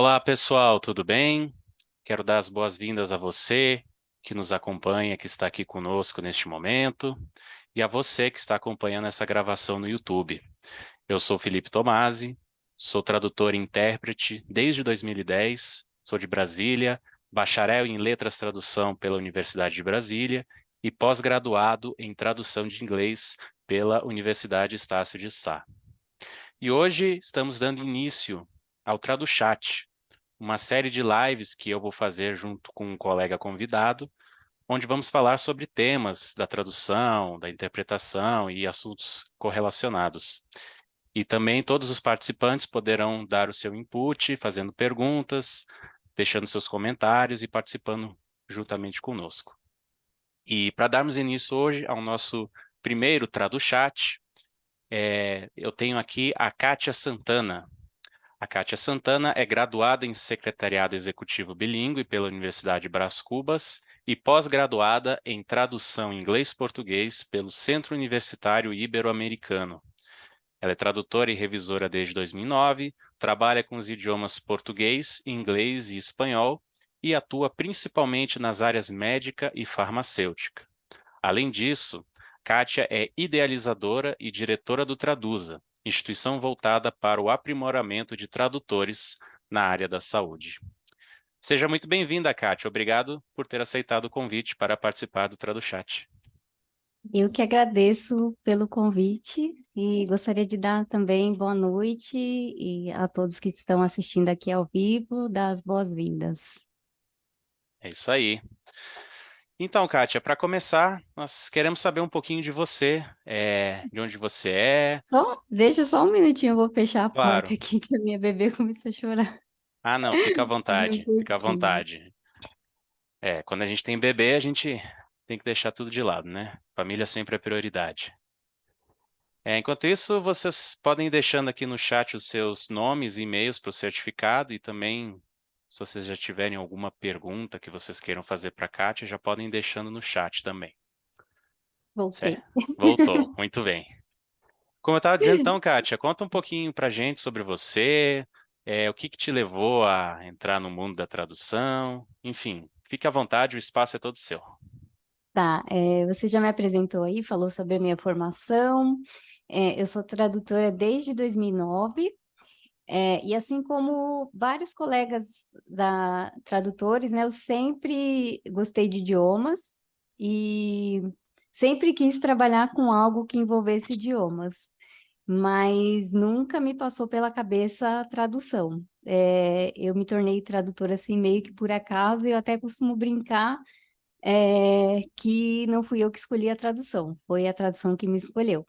Olá, pessoal, tudo bem? Quero dar as boas-vindas a você que nos acompanha, que está aqui conosco neste momento, e a você que está acompanhando essa gravação no YouTube. Eu sou Felipe Tomasi, sou tradutor e intérprete desde 2010, sou de Brasília, bacharel em Letras Tradução pela Universidade de Brasília e pós-graduado em Tradução de Inglês pela Universidade Estácio de Sá. E hoje estamos dando início ao TraduChat, uma série de lives que eu vou fazer junto com um colega convidado, onde vamos falar sobre temas da tradução, da interpretação e assuntos correlacionados. E também todos os participantes poderão dar o seu input, fazendo perguntas, deixando seus comentários e participando juntamente conosco. E para darmos início hoje ao nosso primeiro TraduChat, eu tenho aqui a Kátia Santana. A Kátia Santana é graduada em Secretariado Executivo Bilíngue pela Universidade Brás Cubas e pós-graduada em Tradução Inglês-Português pelo Centro Universitário Ibero-Americano. Ela é tradutora e revisora desde 2009, trabalha com os idiomas português, inglês e espanhol e atua principalmente nas áreas médica e farmacêutica. Além disso, Kátia é idealizadora e diretora do Traduza, instituição voltada para o aprimoramento de tradutores na área da saúde. Seja muito bem-vinda, Kátia. Obrigado por ter aceitado o convite para participar do TraduChat. Eu que agradeço pelo convite e gostaria de dar também boa noite e a todos que estão assistindo aqui ao vivo, dar as boas-vindas. É isso aí. Então, Kátia, para começar, nós queremos saber um pouquinho de você, de onde você é. Deixa só um minutinho, eu vou fechar a porta Claro. aqui que a minha bebê começou a chorar. Ah, não, fica à Bem um vontade, fica à pouquinho. vontade. Quando a gente tem bebê, a gente tem que deixar tudo de lado, né? Família sempre é prioridade. Enquanto isso, vocês podem ir deixando aqui no chat os seus nomes e e-mails para o certificado e também, se vocês já tiverem alguma pergunta que vocês queiram fazer para a Kátia, já podem ir deixando no chat também. Voltei. Certo? Voltou, muito bem. Como eu estava dizendo então, Kátia, conta um pouquinho para a gente sobre você, o que que te levou a entrar no mundo da tradução, enfim, fique à vontade, o espaço é todo seu. Tá, você já me apresentou aí, falou sobre a minha formação. Eu sou tradutora desde 2009. E assim como vários colegas tradutores, né, eu sempre gostei de idiomas e sempre quis trabalhar com algo que envolvesse idiomas, mas nunca me passou pela cabeça a tradução. Eu me tornei tradutora assim meio que por acaso e eu até costumo brincar que não fui eu que escolhi a tradução, foi a tradução que me escolheu.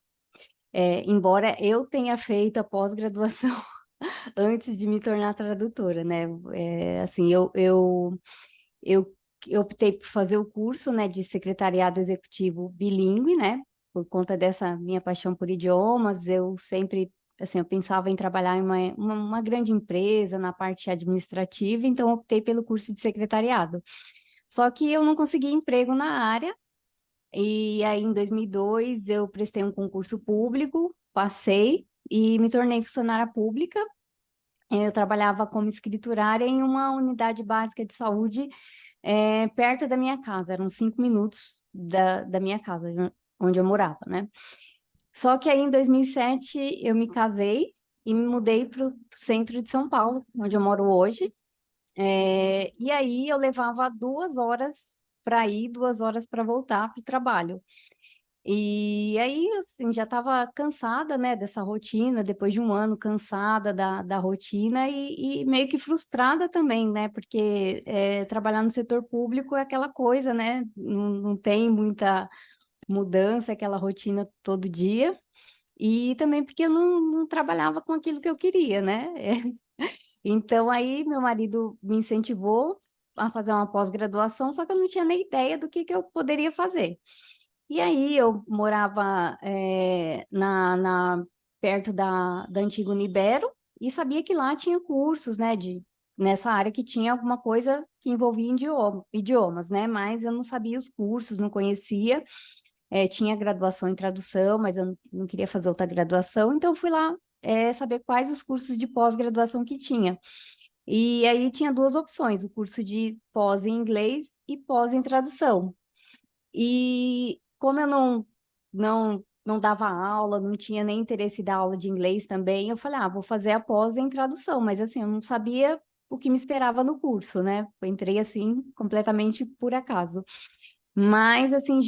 Embora eu tenha feito a pós-graduação antes de me tornar tradutora, né? Assim, eu, eu optei por fazer o curso, né, de secretariado executivo bilíngue, né? Por conta dessa minha paixão por idiomas, eu sempre, assim, eu pensava em trabalhar em uma grande empresa na parte administrativa, então optei pelo curso de secretariado. Só que eu não consegui emprego na área, e aí em 2002 eu prestei um concurso público, passei e me tornei funcionária pública. Eu trabalhava como escriturária em uma unidade básica de saúde perto da minha casa, eram 5 minutos da minha casa, onde eu morava, né? Só que aí em 2007 eu me casei e me mudei para o centro de São Paulo, onde eu moro hoje. E aí eu levava 2 horas para ir, 2 horas para voltar para o trabalho. E aí, assim, já estava cansada, né, dessa rotina, depois de um ano cansada da rotina e meio que frustrada também, né, porque trabalhar no setor público é aquela coisa, né, não tem muita mudança, aquela rotina todo dia, e também porque eu não trabalhava com aquilo que eu queria, né. Então, aí, meu marido me incentivou a fazer uma pós-graduação, só que eu não tinha nem ideia do que eu poderia fazer. E aí eu morava perto da antiga Unibero e sabia que lá tinha cursos, né, nessa área que tinha alguma coisa que envolvia idiomas, né, mas eu não sabia os cursos, não conhecia. Tinha graduação em tradução, mas eu não queria fazer outra graduação, então eu fui lá saber quais os cursos de pós-graduação que tinha. E aí tinha duas opções, o curso de pós em inglês e pós em tradução. E como eu não dava aula, não tinha nem interesse em dar aula de inglês também, eu falei, vou fazer a pós em tradução, mas assim, eu não sabia o que me esperava no curso, né? Eu entrei assim, completamente por acaso. Mas assim,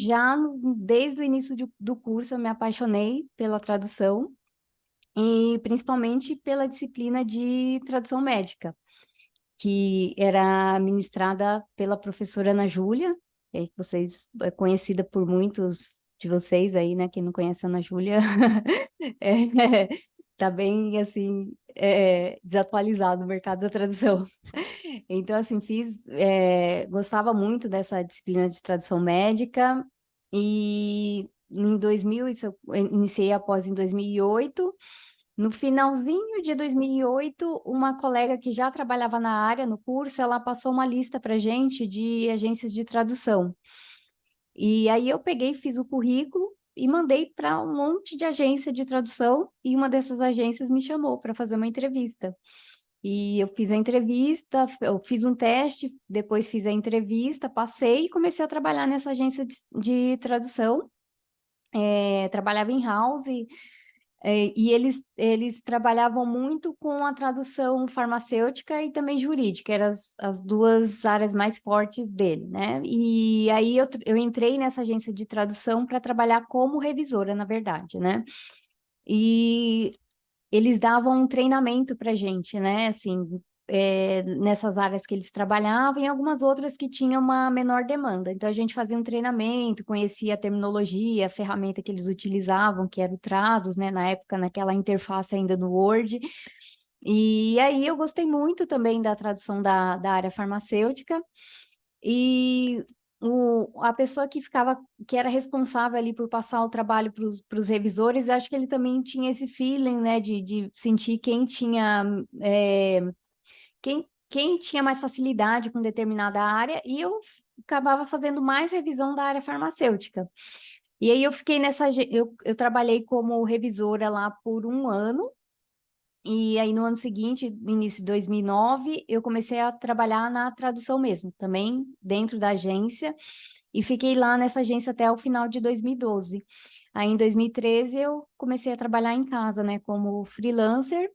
desde o início do curso eu me apaixonei pela tradução e principalmente pela disciplina de tradução médica que era ministrada pela professora Ana Júlia, que vocês é conhecida por muitos de vocês aí, né? Quem não conhece a Ana Júlia tá bem assim desatualizado o mercado da tradução. Então, assim, gostava muito dessa disciplina de tradução médica e em 2000, eu iniciei após em 2008. No finalzinho de 2008, uma colega que já trabalhava na área, no curso, ela passou uma lista para gente de agências de tradução. E aí eu peguei, fiz o currículo e mandei para um monte de agência de tradução e uma dessas agências me chamou para fazer uma entrevista. E eu fiz a entrevista, eu fiz um teste, depois fiz a entrevista, passei e comecei a trabalhar nessa agência de tradução. Trabalhava em house e eles trabalhavam muito com a tradução farmacêutica e também jurídica, eram as duas áreas mais fortes dele, né? E aí eu entrei nessa agência de tradução para trabalhar como revisora, na verdade, né? E eles davam um treinamento para gente, né? Assim, nessas áreas que eles trabalhavam e algumas outras que tinham uma menor demanda. Então, a gente fazia um treinamento, conhecia a terminologia, a ferramenta que eles utilizavam, que era o Trados, né? Na época, naquela interface ainda no Word. E aí eu gostei muito também da tradução da área farmacêutica. E a pessoa que era responsável ali por passar o trabalho para os revisores, acho que ele também tinha esse feeling, né, de sentir quem tinha mais facilidade com determinada área, e eu acabava fazendo mais revisão da área farmacêutica. E aí eu fiquei eu trabalhei como revisora lá por um ano, e aí, no ano seguinte, no início de 2009, eu comecei a trabalhar na tradução mesmo, também dentro da agência, e fiquei lá nessa agência até o final de 2012. Aí, em 2013, eu comecei a trabalhar em casa, né, como freelancer,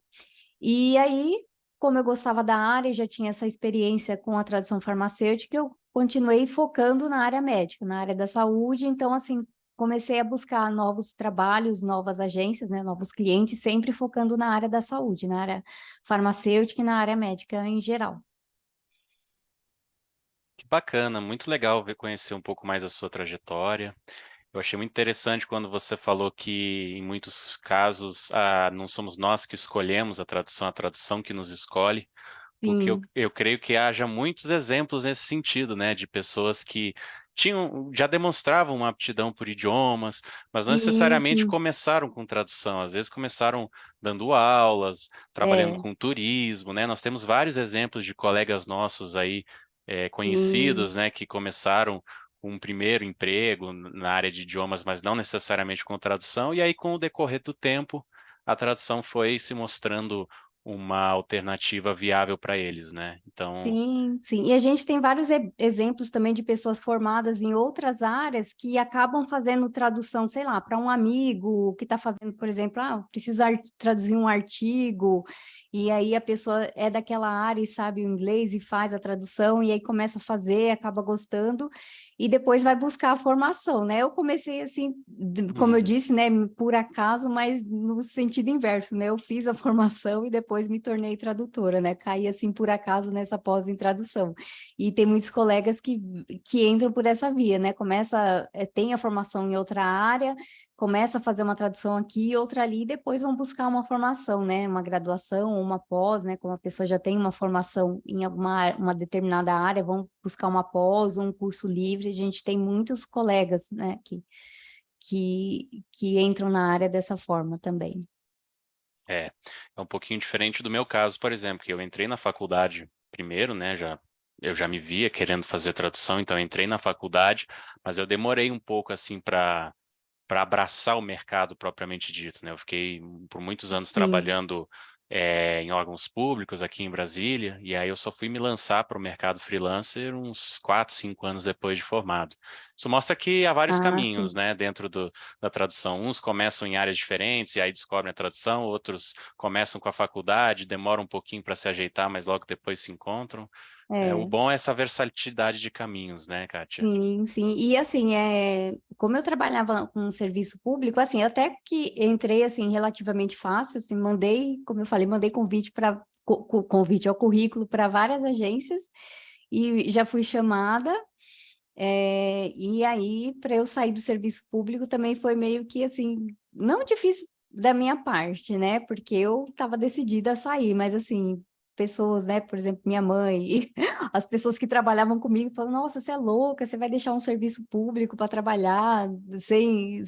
e aí, como eu gostava da área e já tinha essa experiência com a tradução farmacêutica, eu continuei focando na área médica, na área da saúde, então, assim, comecei a buscar novos trabalhos, novas agências, né, novos clientes, sempre focando na área da saúde, na área farmacêutica e na área médica em geral. Que bacana, muito legal ver conhecer um pouco mais a sua trajetória. Eu achei muito interessante quando você falou que, em muitos casos, não somos nós que escolhemos a tradução que nos escolhe, porque Sim, eu creio que haja muitos exemplos nesse sentido, né, de pessoas que já demonstravam uma aptidão por idiomas, mas não necessariamente isso, começaram com tradução, às vezes começaram dando aulas, trabalhando é, com turismo, né? Nós temos vários exemplos de colegas nossos aí, sim. conhecidos, né, que começaram com um primeiro emprego na área de idiomas, mas não necessariamente com tradução, e aí com o decorrer do tempo, a tradução foi se mostrando uma alternativa viável para eles, né? Então, Sim, sim. E a gente tem vários exemplos também de pessoas formadas em outras áreas que acabam fazendo tradução, sei lá, para um amigo que está fazendo, por exemplo, preciso traduzir um artigo, e aí a pessoa é daquela área e sabe o inglês e faz a tradução, e aí começa a fazer, acaba gostando, e depois vai buscar a formação, né? Eu comecei assim, como eu uhum, disse, né, por acaso, mas no sentido inverso, né? Eu fiz a formação e depois me tornei tradutora, né? Caí assim por acaso nessa pós em tradução. E tem muitos colegas que entram por essa via, né? Tem a formação em outra área, começa a fazer uma tradução aqui, outra ali, e depois vão buscar uma formação, né? Uma graduação ou uma pós, né? Como a pessoa já tem uma formação em uma determinada área, vão buscar uma pós ou um curso livre. A gente tem muitos colegas, né? Que entram na área dessa forma também. é, é um pouquinho diferente do meu caso, por exemplo, que eu entrei na faculdade primeiro, né? Eu já me via querendo fazer tradução, então eu entrei na faculdade, mas eu demorei um pouco assim para abraçar o mercado propriamente dito, né? Eu fiquei por muitos anos Sim, trabalhando em órgãos públicos aqui em Brasília, e aí eu só fui me lançar para o mercado freelancer uns 4, 5 anos depois de formado. Isso mostra que há vários Ah, caminhos, sim. né, dentro da tradução. Uns começam em áreas diferentes e aí descobrem a tradução, outros começam com a faculdade, demoram um pouquinho para se ajeitar, mas logo depois se encontram. O É. bom é essa versatilidade de caminhos, né, Kátia? Sim, sim. E assim, como eu trabalhava com serviço público, assim, até que entrei assim relativamente fácil, assim, mandei, como eu falei, mandei convite para convite ao currículo para várias agências e já fui chamada. E aí, para eu sair do serviço público também foi meio que assim, não difícil da minha parte, né? Porque eu estava decidida a sair, mas assim, pessoas, né? Por exemplo, minha mãe, as pessoas que trabalhavam comigo falam, nossa, você é louca, você vai deixar um serviço público para trabalhar sem...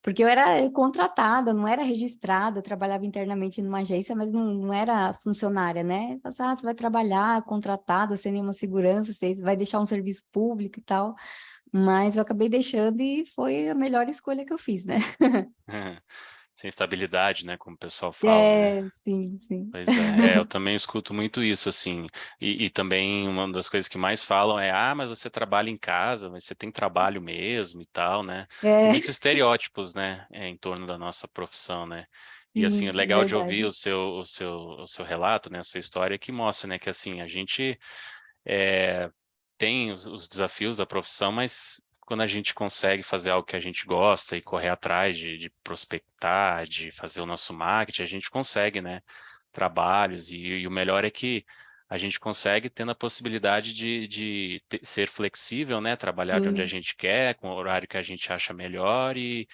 Porque eu era contratada, não era registrada, eu trabalhava internamente numa agência, mas não era funcionária, né? Falaram, você vai trabalhar contratada, sem nenhuma segurança, você vai deixar um serviço público e tal. Mas eu acabei deixando e foi a melhor escolha que eu fiz, né? Sem estabilidade, né, como o pessoal fala, né? Sim, sim. Pois eu também escuto muito isso, assim, e também uma das coisas que mais falam é, mas você trabalha em casa, mas você tem trabalho mesmo e tal, né? Tem É, muitos estereótipos, né, em torno da nossa profissão, né? E assim, é sim, legal de ouvir verdade. o seu relato, né, a sua história, que mostra, né, que assim, a gente é, tem os desafios da profissão, mas quando a gente consegue fazer algo que a gente gosta e correr atrás de prospectar, de fazer o nosso marketing, a gente consegue, né, trabalhos, e o melhor é que a gente consegue tendo a possibilidade de ser flexível, né, trabalhar de onde a Sim, gente quer, com o horário que a gente acha melhor, e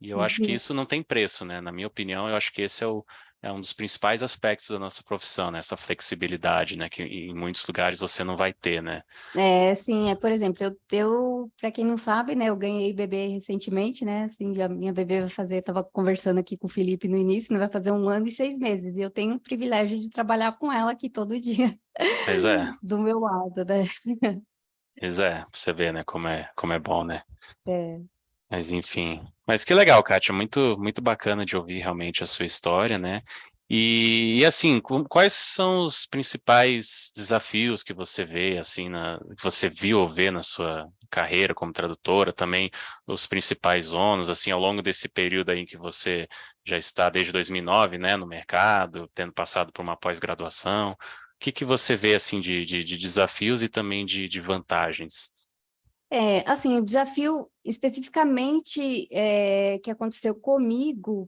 eu acho que sim. isso não tem preço, né, na minha opinião, eu acho que esse é um dos principais aspectos da nossa profissão, né? Essa flexibilidade, né? Que em muitos lugares você não vai ter, né? Sim, por exemplo, para quem não sabe, né, eu ganhei bebê recentemente, né, assim, a minha bebê vai fazer, estava conversando aqui com o Felipe no início, né, vai fazer 1 ano e 6 meses, e eu tenho o privilégio de trabalhar com ela aqui todo dia, Pois é, do meu lado, né. pois é, pra você ver, né? Como é bom, né? É. Mas enfim. Mas que legal, Kátia. Muito, muito bacana de ouvir realmente a sua história, né? E assim, quais são os principais desafios que você vê, assim, que você viu ou vê na sua carreira como tradutora, também os principais ônus, assim, ao longo desse período aí em que você já está desde 2009, né, no mercado, tendo passado por uma pós-graduação, o que que você vê, assim, de desafios e também de vantagens? Assim, o desafio especificamente que aconteceu comigo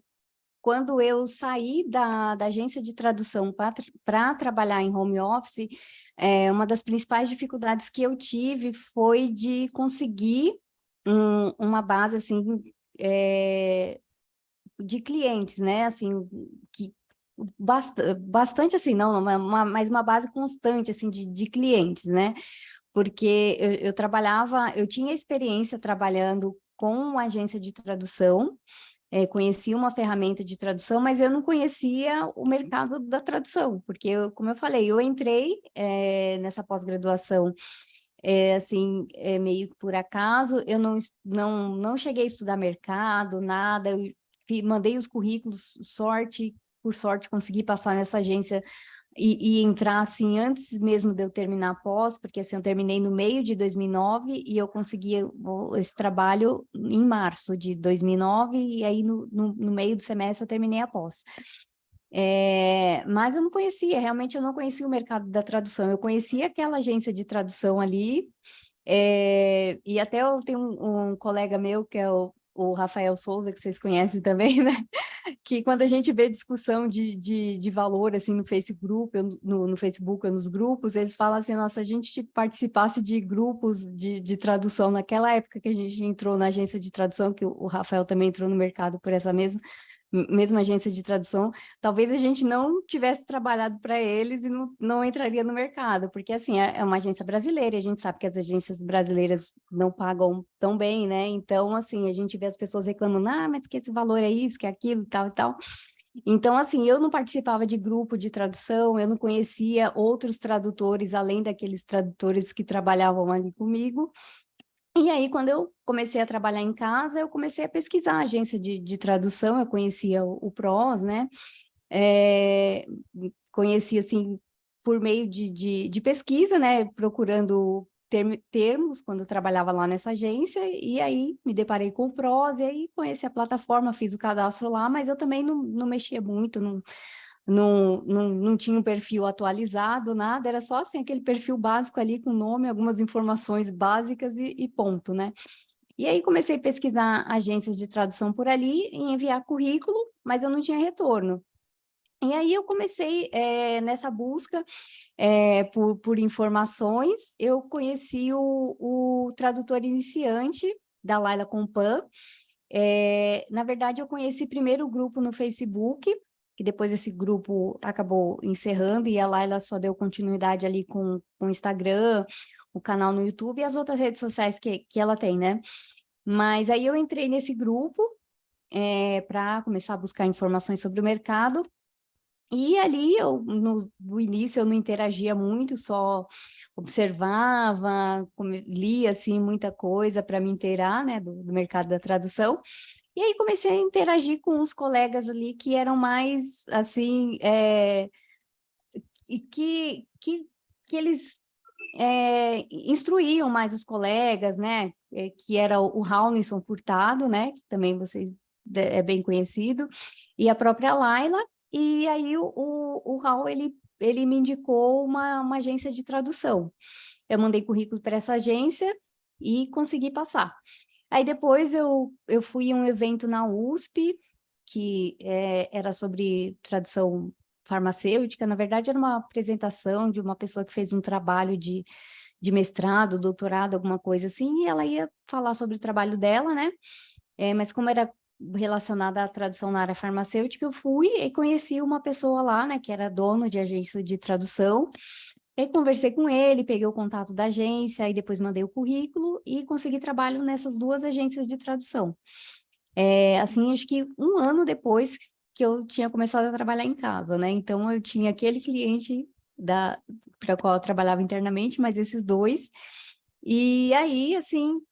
quando eu saí da agência de tradução para trabalhar em home office, uma das principais dificuldades que eu tive foi de conseguir uma base assim de clientes, né? Assim, que bastante assim, não, mas uma base constante assim de clientes, né? Porque eu trabalhava, eu tinha experiência trabalhando com uma agência de tradução, conhecia uma ferramenta de tradução, mas eu não conhecia o mercado da tradução, porque, como eu falei, eu entrei nessa pós-graduação assim, meio que por acaso, eu não cheguei a estudar mercado, nada, eu mandei os currículos, por sorte, consegui passar nessa agência e entrar assim antes mesmo de eu terminar a pós, porque assim eu terminei no meio de 2009 e eu consegui esse trabalho em março de 2009 e aí no meio do semestre eu terminei a pós. Mas eu não conhecia, realmente eu não conhecia o mercado da tradução, eu conhecia aquela agência de tradução ali, e até eu tenho um colega meu que é o Rafael Souza, que vocês conhecem também, né? Que quando a gente vê discussão de valor, assim, no Facebook, no Facebook ou nos grupos, eles falam assim, nossa, a gente participasse de grupos de tradução naquela época que a gente entrou na agência de tradução, que o Rafael também entrou no mercado por essa mesma agência de tradução, talvez a gente não tivesse trabalhado para eles e não entraria no mercado, porque assim, é uma agência brasileira, e a gente sabe que as agências brasileiras não pagam tão bem, né? Então, assim, a gente vê as pessoas reclamando, mas que esse valor é isso, que é aquilo, tal e tal. Então, assim, eu não participava de grupo de tradução, eu não conhecia outros tradutores, além daqueles tradutores que trabalhavam ali comigo. E aí, quando eu comecei a trabalhar em casa, eu comecei a pesquisar a agência de tradução, eu conhecia o PROS, né? conheci, assim, por meio de pesquisa, né, procurando termos, quando eu trabalhava lá nessa agência, e aí me deparei com o PROS, e aí conheci a plataforma, fiz o cadastro lá, mas eu também não mexia muito, não tinha um perfil atualizado, nada, era só assim, aquele perfil básico ali com nome, algumas informações básicas e ponto, né? E aí comecei a pesquisar agências de tradução por ali e enviar currículo, mas eu não tinha retorno. E aí eu comecei nessa busca por informações, eu conheci o tradutor iniciante da Laila Compan. Na verdade, eu conheci primeiro o grupo no Facebook, que depois esse grupo acabou encerrando e a Laila só deu continuidade ali com o Instagram, o canal no YouTube e as outras redes sociais que ela tem, né? Mas aí eu entrei nesse grupo para começar a buscar informações sobre o mercado. E ali, no início, eu não interagia muito, só observava, lia, assim, muita coisa para me inteirar, né, do mercado da tradução. E aí comecei a interagir com os colegas ali que eram mais, assim, e que eles instruíam mais os colegas, né, que era o Raulinson Furtado, né, que também vocês é bem conhecido, e a própria Laila, e aí o Raul, ele me indicou uma agência de tradução. Eu mandei currículo para essa agência e consegui passar. Aí depois eu fui a um evento na USP, que era sobre tradução farmacêutica, na verdade era uma apresentação de uma pessoa que fez um trabalho de mestrado, doutorado, alguma coisa assim, e ela ia falar sobre o trabalho dela, né? Mas como era relacionada à tradução na área farmacêutica, eu fui e conheci uma pessoa lá, né, que era dono de agência de tradução, e conversei com ele, peguei o contato da agência, aí depois mandei o currículo e consegui trabalho nessas duas agências de tradução. Assim, acho que um ano depois que eu tinha começado a trabalhar em casa, né? Então, eu tinha aquele cliente para o qual eu trabalhava internamente, mas esses dois. E aí, assim,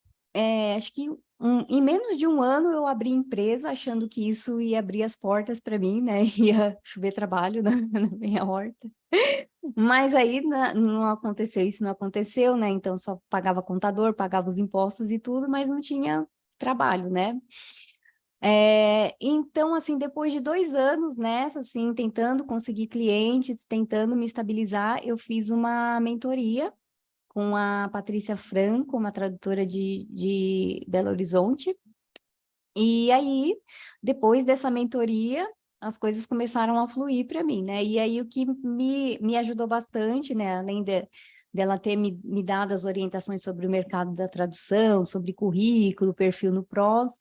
acho que em menos de um ano eu abri empresa, achando que isso ia abrir as portas para mim, né? Ia chover trabalho na minha horta. Mas aí não aconteceu, isso não aconteceu, né? Então só pagava contador, pagava os impostos e tudo, mas não tinha trabalho, né? Então, assim, depois de 2 anos nessa, assim, tentando conseguir clientes, tentando me estabilizar, eu fiz uma mentoria com a Patrícia Franco, uma tradutora de Belo Horizonte. E aí, depois dessa mentoria, as coisas começaram a fluir para mim, né? E aí o que me ajudou bastante, né? Além dela ter me dado as orientações sobre o mercado da tradução, sobre currículo, perfil no PROS,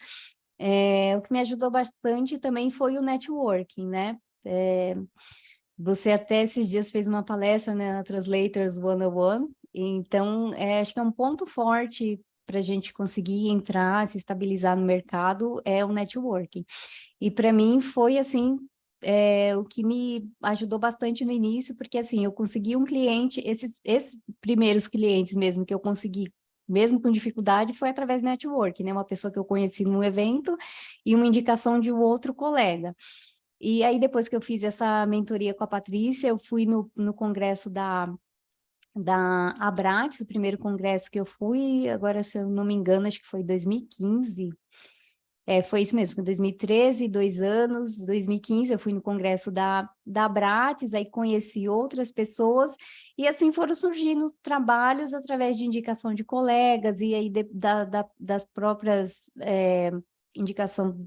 o que me ajudou bastante também foi o networking, né? Você até esses dias fez uma palestra, né, na Translators 101, então acho que é um ponto forte para a gente conseguir entrar, se estabilizar no mercado, é o networking. E para mim foi assim, o que me ajudou bastante no início, porque assim, eu consegui um cliente, esses primeiros clientes mesmo que eu consegui, mesmo com dificuldade, foi através do networking, né? Uma pessoa que eu conheci num evento e uma indicação de um outro colega. E aí, depois que eu fiz essa mentoria com a Patrícia, eu fui no congresso da Abrates, o primeiro congresso que eu fui, agora, se eu não me engano, acho que foi 2015. Foi isso mesmo, 2013, 2 anos, 2015, eu fui no congresso da Abrates, aí conheci outras pessoas, e assim foram surgindo trabalhos através de indicação de colegas, e aí das próprias indicação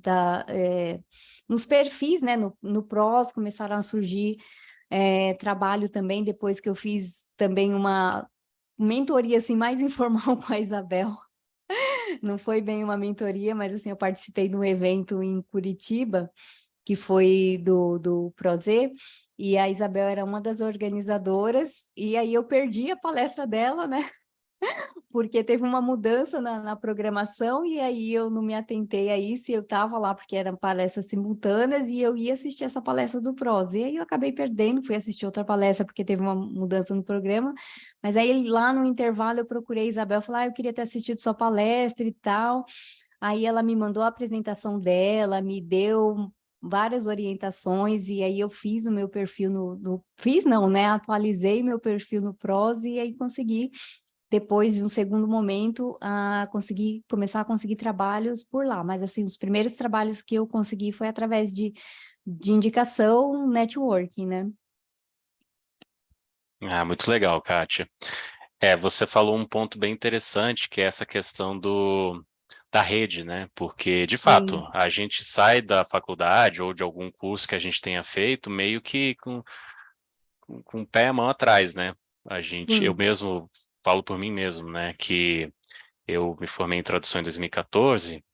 nos perfis, né, no PROS, começaram a surgir trabalho também, depois que eu fiz também uma mentoria assim, mais informal com a Isabel. Não foi bem uma mentoria, mas assim, eu participei de um evento em Curitiba, que foi do Prozê, e a Isabel era uma das organizadoras, e aí eu perdi a palestra dela, né? Porque teve uma mudança na programação, e aí eu não me atentei a isso, e eu estava lá porque eram palestras simultâneas, e eu ia assistir essa palestra do PROS, e aí eu acabei perdendo, fui assistir outra palestra porque teve uma mudança no programa, mas aí lá no intervalo eu procurei a Isabel, falei, eu queria ter assistido sua palestra e tal, aí ela me mandou a apresentação dela, me deu várias orientações, e aí eu fiz o meu perfil fiz não, né? Atualizei meu perfil no PROS e aí consegui, depois de um segundo momento, começar a conseguir trabalhos por lá. Mas assim, os primeiros trabalhos que eu consegui foi através de indicação, networking, né? Ah, muito legal, Kátia. Você falou um ponto bem interessante, que é essa questão da rede, né? Porque, de fato, Sim, a gente sai da faculdade ou de algum curso que a gente tenha feito meio que com o pé e a mão atrás, né? Eu sim, mesmo falo por mim mesmo, né? Que eu me formei em tradução em 2014,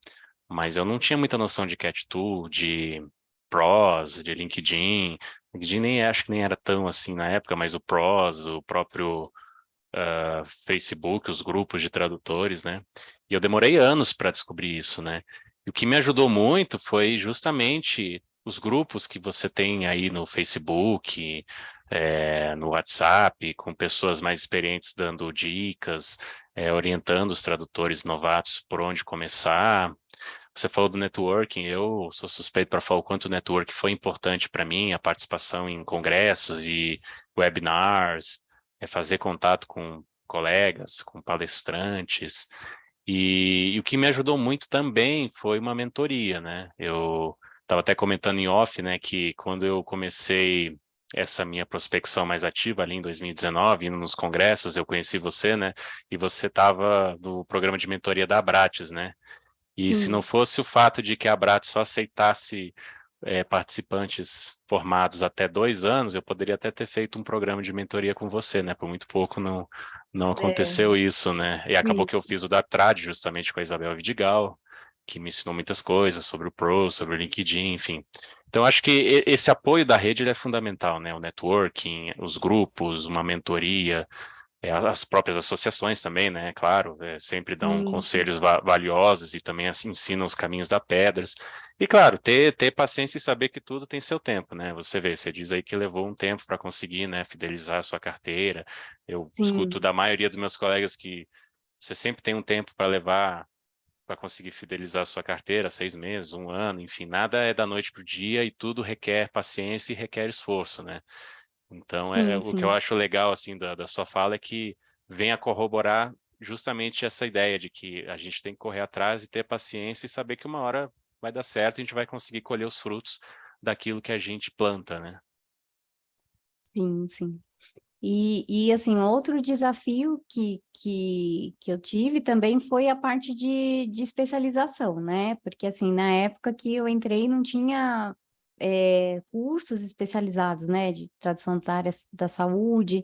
mas eu não tinha muita noção de CatTool, de Prose, de LinkedIn. LinkedIn nem acho que nem era tão assim na época, mas o Prose, o próprio Facebook, os grupos de tradutores, né? E eu demorei anos para descobrir isso, né? E o que me ajudou muito foi justamente os grupos que você tem aí no Facebook, no WhatsApp, com pessoas mais experientes dando dicas, orientando os tradutores novatos por onde começar. Você falou do networking, eu sou suspeito para falar o quanto o networking foi importante para mim, a participação em congressos e webinars, fazer contato com colegas, com palestrantes. E o que me ajudou muito também foi uma mentoria, né? Eu estava até comentando em off, né, que quando eu comecei essa minha prospecção mais ativa ali em 2019, indo nos congressos, eu conheci você, né? E você estava no programa de mentoria da Abrates, né? E se não sim, fosse o fato de que a Abrat só aceitasse participantes formados até 2 anos, eu poderia até ter feito um programa de mentoria com você, né? Por muito pouco não é, aconteceu isso, né? E acabou sim, que eu fiz o da Trad justamente com a Isabel Vidigal, que me ensinou muitas coisas sobre o Pro, sobre o LinkedIn, enfim. Então, acho que esse apoio da rede ele é fundamental, né? O networking, os grupos, uma mentoria, as próprias associações também, né? Claro, sempre dão sim, sim, conselhos valiosos e também assim, ensinam os caminhos da pedras. E claro, ter paciência e saber que tudo tem seu tempo, né? Você vê, você diz aí que levou um tempo para conseguir, né, fidelizar a sua carteira. Eu escuto sim, da maioria dos meus colegas que você sempre tem um tempo para levar para conseguir fidelizar a sua carteira, 6 meses, um ano, enfim, nada é da noite para o dia e tudo requer paciência e requer esforço, né? Então, sim, o que eu sim. acho legal assim da sua fala é que vem a corroborar justamente essa ideia de que a gente tem que correr atrás e ter paciência e saber que uma hora vai dar certo, e a gente vai conseguir colher os frutos daquilo que a gente planta, né? Sim, sim. E assim, outro desafio que eu tive também foi a parte de especialização, né? Porque assim, na época que eu entrei não tinha cursos especializados, né? De tradução da área da saúde.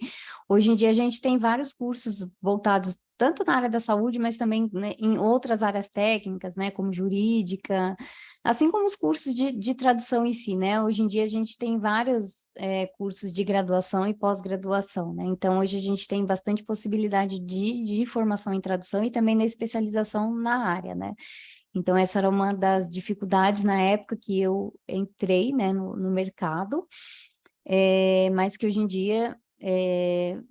Hoje em dia a gente tem vários cursos voltados tanto na área da saúde, mas também, né, em outras áreas técnicas, né? Como jurídica, assim como os cursos de tradução em si, né? Hoje em dia a gente tem vários cursos de graduação e pós-graduação, né? Então, hoje a gente tem bastante possibilidade de formação em tradução e também na especialização na área, né? Então, essa era uma das dificuldades na época que eu entrei, né, no mercado, mas que hoje em dia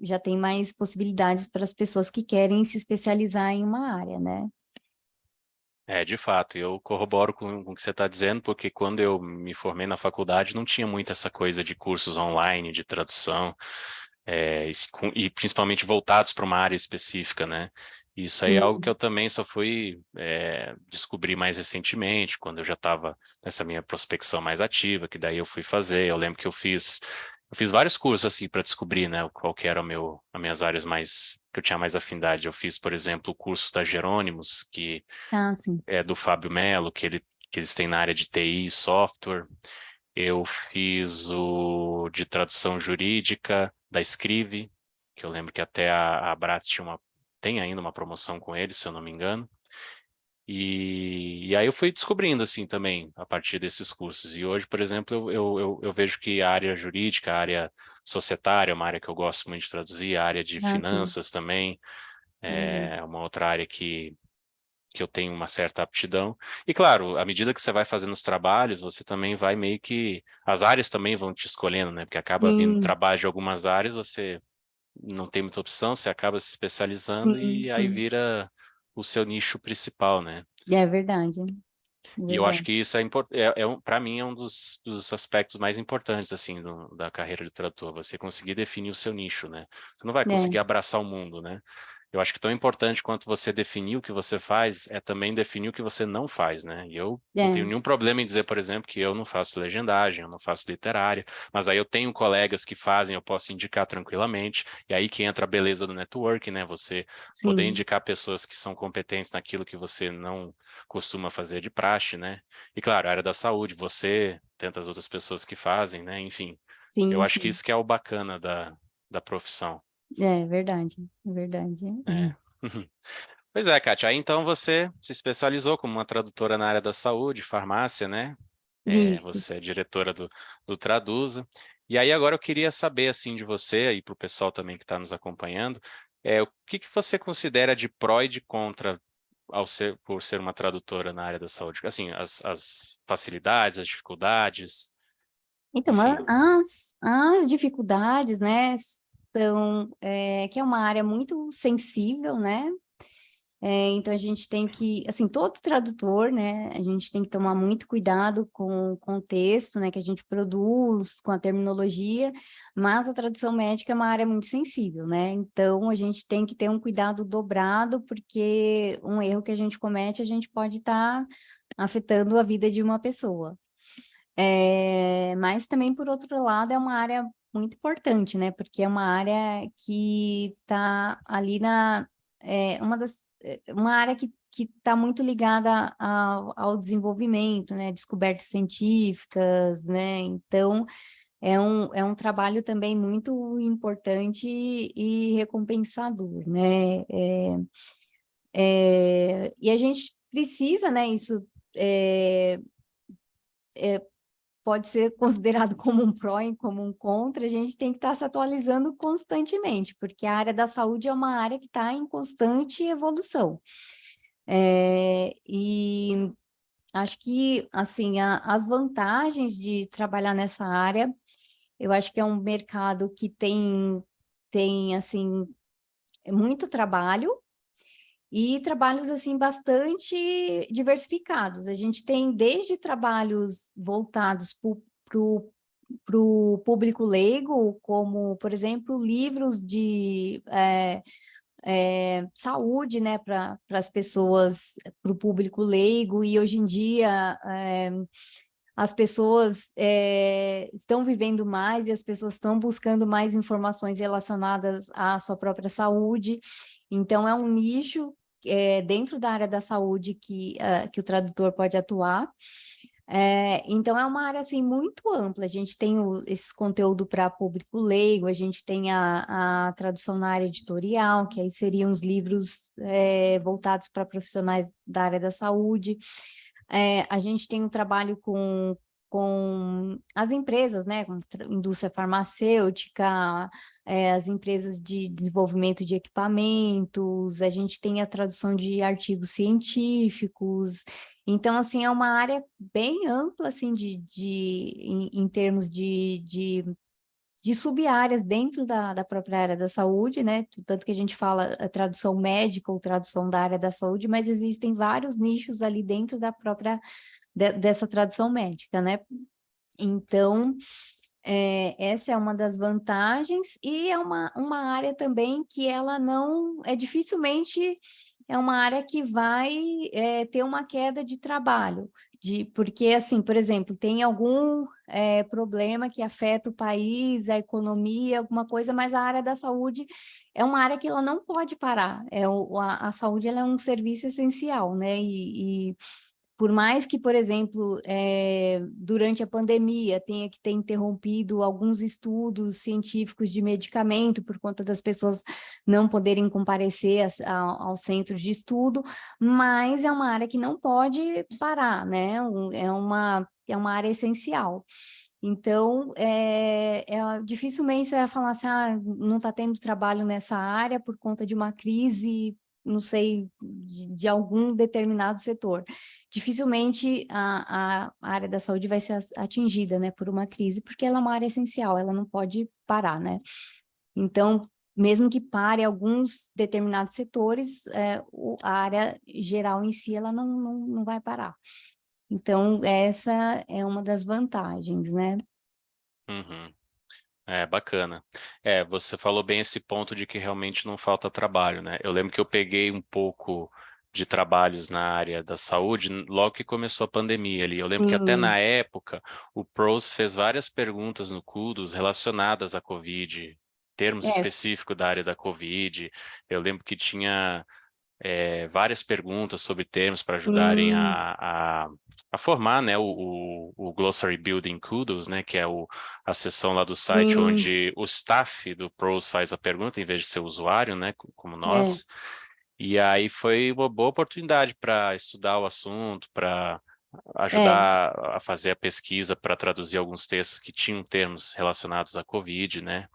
já tem mais possibilidades para as pessoas que querem se especializar em uma área, né? De fato, eu corroboro com o que você está dizendo, porque quando eu me formei na faculdade não tinha muito essa coisa de cursos online, de tradução, e principalmente voltados para uma área específica, né? Isso aí é algo que Sim, eu também só fui descobrir mais recentemente, quando eu já estava nessa minha prospecção mais ativa, que daí eu fui fazer. Eu lembro que eu fiz vários cursos assim para descobrir, né, qual que era as minhas áreas mais que eu tinha mais afinidade. Eu fiz, por exemplo, o curso da Jerônimos, que ah, sim, é do Fábio Melo, que eles têm na área de TI e software. Eu fiz o de tradução jurídica da Scrive, que eu lembro que até a Abrat tem ainda uma promoção com eles, se eu não me engano. E aí eu fui descobrindo assim também a partir desses cursos. E hoje, por exemplo, eu vejo que a área jurídica, a área societária, é uma área que eu gosto muito de traduzir, a área de ah, sim, finanças também, legal. é uma outra área que eu tenho uma certa aptidão. E claro, à medida que você vai fazendo os trabalhos, você também vai meio que. As áreas também vão te escolhendo, né? Porque acaba vindo Sim, trabalho de algumas áreas, você não tem muita opção, você acaba se especializando sim, e aí sim. vira o seu nicho principal, né? É verdade. E eu acho verdade. que isso para mim, é um dos aspectos mais importantes, assim, da carreira de tradutor, você conseguir definir o seu nicho, né? Você não vai É, conseguir abraçar o mundo, né? Eu acho que tão importante quanto você definir o que você faz, é também definir o que você não faz, né? E eu não tenho é, nenhum problema em dizer, por exemplo, que eu não faço legendagem, eu não faço literária, mas aí eu tenho colegas que fazem, eu posso indicar tranquilamente, e aí que entra a beleza do network, né? Você poder sim, indicar pessoas que são competentes naquilo que você não costuma fazer de praxe, né? E claro, a área da saúde, você, tantas outras pessoas que fazem, né? Enfim, eu sim, acho que sim. isso que é o bacana da profissão, É verdade, é verdade. né? Pois é, Kátia, aí então você se especializou como uma tradutora na área da saúde, farmácia, né? Isso. Você é diretora do Traduza. E aí agora eu queria saber, assim, de você e para o pessoal também que está nos acompanhando, o que que você considera de pró e de contra por ser uma tradutora na área da saúde? Assim, as facilidades, as dificuldades, Então, enfim. as dificuldades, né, são que é uma área muito sensível, né? Então a gente tem que, assim, todo tradutor, né, a gente tem que tomar muito cuidado com o texto, né, que a gente produz, com a terminologia, mas a tradução médica é uma área muito sensível, né? Então a gente tem que ter um cuidado dobrado, porque um erro que a gente comete, a gente pode estar afetando a vida de uma pessoa. Mas também, por outro lado, é uma área muito importante, né? Porque é uma área que está ali uma área que está muito ligada ao desenvolvimento, né? Descobertas científicas, né? Então, é um trabalho também muito importante e recompensador, né? E a gente precisa, né? Isso é, pode ser considerado como um pró e como um contra, a gente tem que estar se atualizando constantemente, porque a área da saúde é uma área que está em constante evolução. E acho que, assim, as vantagens de trabalhar nessa área, eu acho que é um mercado que tem assim, muito trabalho, e trabalhos assim bastante diversificados. A gente tem desde trabalhos voltados para o público leigo, como, por exemplo, livros de saúde, né, para as pessoas, para o público leigo, e hoje em dia as pessoas estão vivendo mais e as pessoas estão buscando mais informações relacionadas à sua própria saúde. Então, é um nicho dentro da área da saúde que o tradutor pode atuar. Então, é uma área assim, muito ampla. A gente tem esse conteúdo para público leigo, a gente tem a tradução na área editorial, que aí seriam os livros voltados para profissionais da área da saúde. A gente tem um trabalho com as empresas, né, com indústria farmacêutica, as empresas de desenvolvimento de equipamentos, a gente tem a tradução de artigos científicos. Então, assim, é uma área bem ampla, assim, em termos de sub-áreas dentro da própria área da saúde, né? Tanto que a gente fala a tradução médica ou tradução da área da saúde, mas existem vários nichos ali dentro da própria dessa tradução médica, né? Então, essa é uma das vantagens, e é uma área também que ela não, dificilmente é uma área que vai ter uma queda de trabalho, porque, assim, por exemplo, tem algum problema que afeta o país, a economia, alguma coisa, mas a área da saúde é uma área que ela não pode parar, a saúde ela é um serviço essencial, né, e por mais que, por exemplo, durante a pandemia tenha que ter interrompido alguns estudos científicos de medicamento por conta das pessoas não poderem comparecer ao centro de estudo, mas é uma área que não pode parar, né? É uma área essencial. Então, dificilmente você vai falar assim, não está tendo trabalho nessa área por conta de uma crise, não sei, de algum determinado setor. Dificilmente a área da saúde vai ser atingida, né, por uma crise, porque ela é uma área essencial, ela não pode parar, né? Então, mesmo que pare alguns determinados setores, a área geral em si, ela não vai parar. Então, essa é uma das vantagens, né? Uhum. É, bacana. É, você falou bem esse ponto de que realmente não falta trabalho, né? Eu lembro que eu peguei um pouco de trabalhos na área da saúde logo que começou a pandemia ali. Eu lembro que até Sim, na época o PROS fez várias perguntas no Kudos relacionadas à Covid, termos é, específicos da área da Covid. Eu lembro que tinha várias perguntas sobre termos para ajudarem sim, a formar, né, o Glossary Building Kudos, né, que é a seção lá do site sim, onde o staff do PROS faz a pergunta em vez de ser o usuário, né, como é, nós. E aí foi uma boa oportunidade para estudar o assunto, para é, ajudar a fazer a pesquisa para traduzir alguns textos que tinham termos relacionados à Covid, né?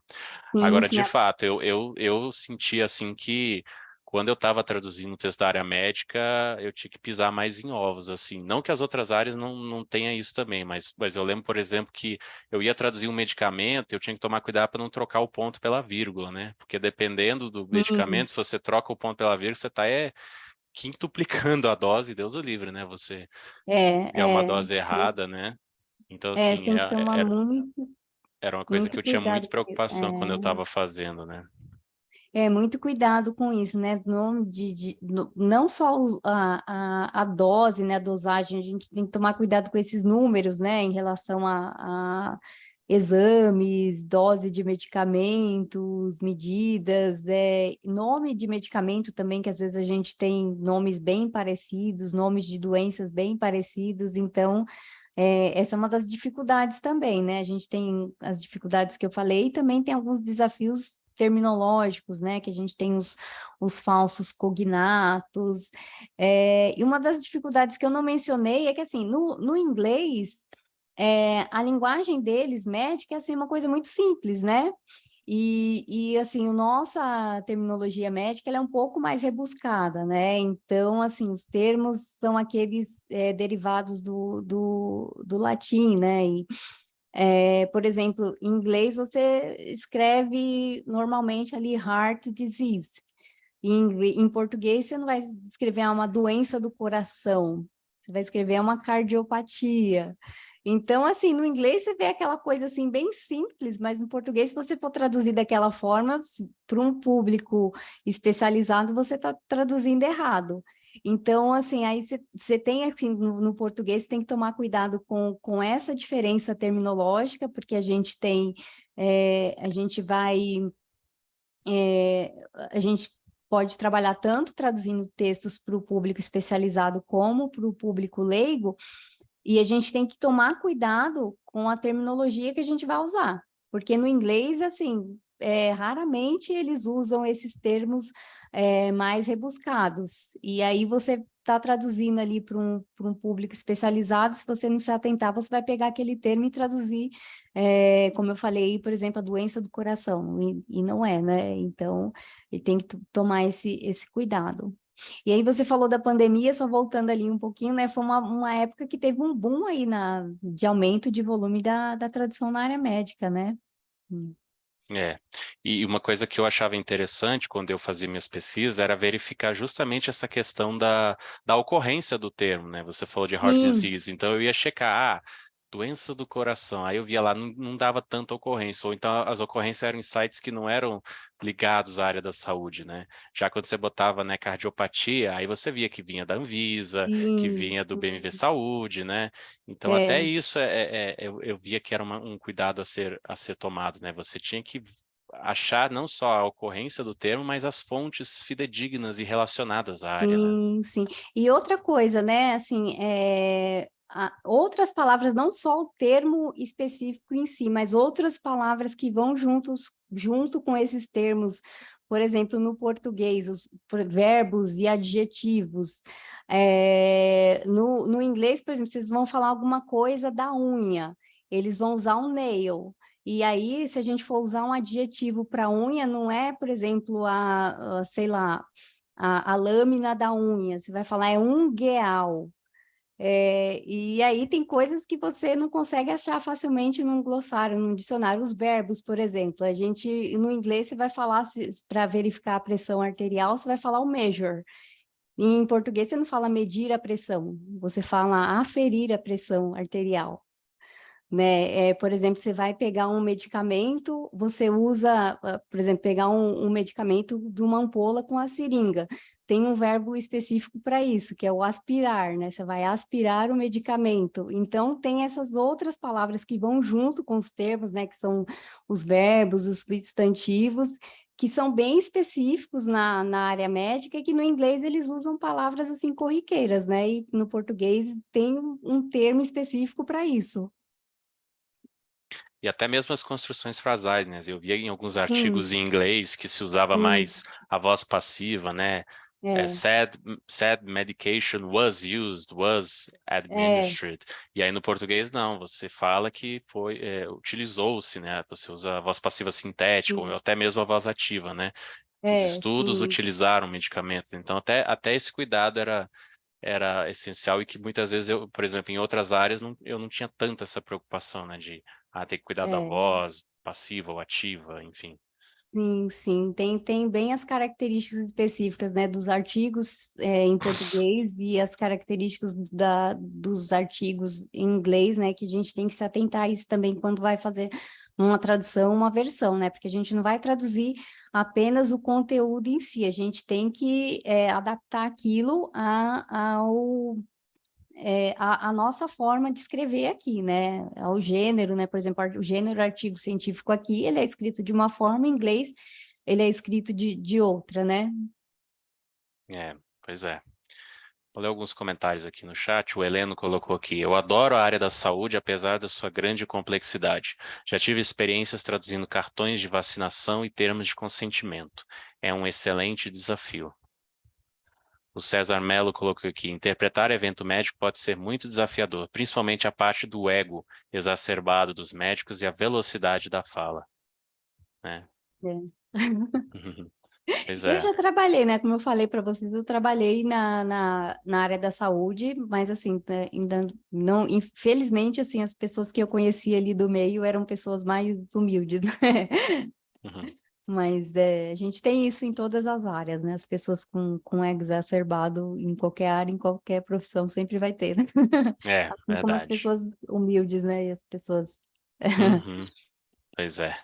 sim, Agora, sim, de fato, eu senti assim que quando eu estava traduzindo o texto da área médica, eu tinha que pisar mais em ovos, assim. Não que as outras áreas não tenham isso também, mas eu lembro, por exemplo, que eu ia traduzir um medicamento, eu tinha que tomar cuidado para não trocar o ponto pela vírgula, né? Porque dependendo do sim, medicamento, se você troca o ponto pela vírgula, você está quintuplicando a dose, Deus o livre, né? Você enviar uma dose errada, né? Então, você assim, tem que tomar muito, era uma coisa que muito eu tinha muita cuidado. preocupação quando eu estava fazendo, né? Muito cuidado com isso, né? Não só a dose, né? A dosagem, a gente tem que tomar cuidado com esses números, né? Em relação a exames, dose de medicamentos, medidas, nome de medicamento também, que às vezes a gente tem nomes bem parecidos, nomes de doenças bem parecidos, então. Essa é uma das dificuldades também, né? A gente tem as dificuldades que eu falei e também tem alguns desafios terminológicos, né? Que a gente tem os falsos cognatos. E uma das dificuldades que eu não mencionei é que, assim, no inglês, a linguagem deles, médica, é assim, uma coisa muito simples, né? Assim, a nossa terminologia médica ela é um pouco mais rebuscada, né? Então, assim, os termos são aqueles derivados do latim, né? Por exemplo, em inglês você escreve normalmente ali heart disease. Em português você não vai escrever uma doença do coração, você vai escrever uma cardiopatia. Então, assim, no inglês você vê aquela coisa assim bem simples, mas no português, se você for traduzir daquela forma, para um público especializado, você está traduzindo errado. Então, assim, aí você tem, assim, no português, você tem que tomar cuidado com essa diferença terminológica, porque a gente vai, a gente pode trabalhar tanto traduzindo textos para o público especializado como para o público leigo, e a gente tem que tomar cuidado com a terminologia que a gente vai usar, porque no inglês, assim, raramente eles usam esses termos mais rebuscados. E aí você está traduzindo ali para um público especializado, se você não se atentar, você vai pegar aquele termo e traduzir, como eu falei, por exemplo, a doença do coração, e não é, né? Então, ele tem que tomar esse cuidado. E aí você falou da pandemia, só voltando ali um pouquinho, né? Foi uma época que teve um boom aí de aumento de volume da tradução na área médica, né? Hum. É, e uma coisa que eu achava interessante quando eu fazia minhas pesquisas era verificar justamente essa questão da ocorrência do termo, né? Você falou de heart Sim, disease, então eu ia checar, doença do coração, aí eu via lá, não dava tanta ocorrência, ou então as ocorrências eram em sites que não eram ligados à área da saúde, né? Já quando você botava, né, cardiopatia, aí você via que vinha da Anvisa, que sim, vinha do BMV sim. Saúde, né? Então, até É, isso eu via que era um cuidado a ser tomado, né? Você tinha que achar não só a ocorrência do termo, mas as fontes fidedignas e relacionadas à área, né? sim, sim. E outra coisa, né? Assim, outras palavras, não só o termo específico em si, mas outras palavras que vão junto com esses termos. Por exemplo, no português, os verbos e adjetivos. No inglês, por exemplo, vocês vão falar alguma coisa da unha, eles vão usar um nail. E aí, se a gente for usar um adjetivo para unha, não é, por exemplo, sei lá, a lâmina da unha, você vai falar é ungueal. E aí tem coisas que você não consegue achar facilmente num glossário, num dicionário. Os verbos, por exemplo, a gente, no inglês, você vai falar, para verificar a pressão arterial, você vai falar o measure. Em português, você não fala medir a pressão, você fala aferir a pressão arterial. Né? Por exemplo, você vai pegar um medicamento, você usa, por exemplo, pegar um medicamento de uma ampola com a seringa. Tem um verbo específico para isso, que é o aspirar, né? Você vai aspirar o medicamento. Então, tem essas outras palavras que vão junto com os termos, né? Que são os verbos, os substantivos, que são bem específicos na área médica e que no inglês eles usam palavras assim corriqueiras, né? E no português tem um termo específico para isso. E até mesmo as construções frasais, né? Eu via em alguns Sim, artigos em inglês que se usava sim, mais a voz passiva, né? é, Said medication was used, was é, administered. E aí no português não, você fala que foi, utilizou-se, né? Você usa a voz passiva sintética ou sim, até mesmo a voz ativa, né? Os estudos sim, utilizaram medicamentos. Então até esse cuidado era essencial e que muitas vezes eu, por exemplo, em outras áreas eu não tinha tanta essa preocupação, né, de ter que cuidar da é, voz, passiva ou ativa, enfim. sim, sim, tem bem as características específicas, né, dos artigos em português e as características dos artigos em inglês, né, que a gente tem que se atentar a isso também quando vai fazer uma tradução, uma versão, né, porque a gente não vai traduzir apenas o conteúdo em si, a gente tem que adaptar aquilo a nossa forma de escrever aqui, né? Ao gênero, né? Por exemplo, o gênero artigo científico aqui, ele é escrito de uma forma, em inglês, ele é escrito de outra, né? Pois é. Vou ler alguns comentários aqui no chat. O Heleno colocou aqui: eu adoro a área da saúde, apesar da sua grande complexidade. Já tive experiências traduzindo cartões de vacinação e termos de consentimento. É um excelente desafio. O César Mello colocou aqui: interpretar evento médico pode ser muito desafiador, principalmente a parte do ego exacerbado dos médicos e a velocidade da fala, né? É. Pois Eu é. já trabalhei, né? Como eu falei para vocês, eu trabalhei na área da saúde, mas assim, né, ainda não, infelizmente, assim, as pessoas que eu conhecia ali do meio eram pessoas mais humildes, né? Uhum. Mas a gente tem isso em todas as áreas, né? As pessoas com ego exacerbado em qualquer área, em qualquer profissão, sempre vai ter, né? É, Assim como as verdade. pessoas humildes, né? E as pessoas. Uhum. Pois é.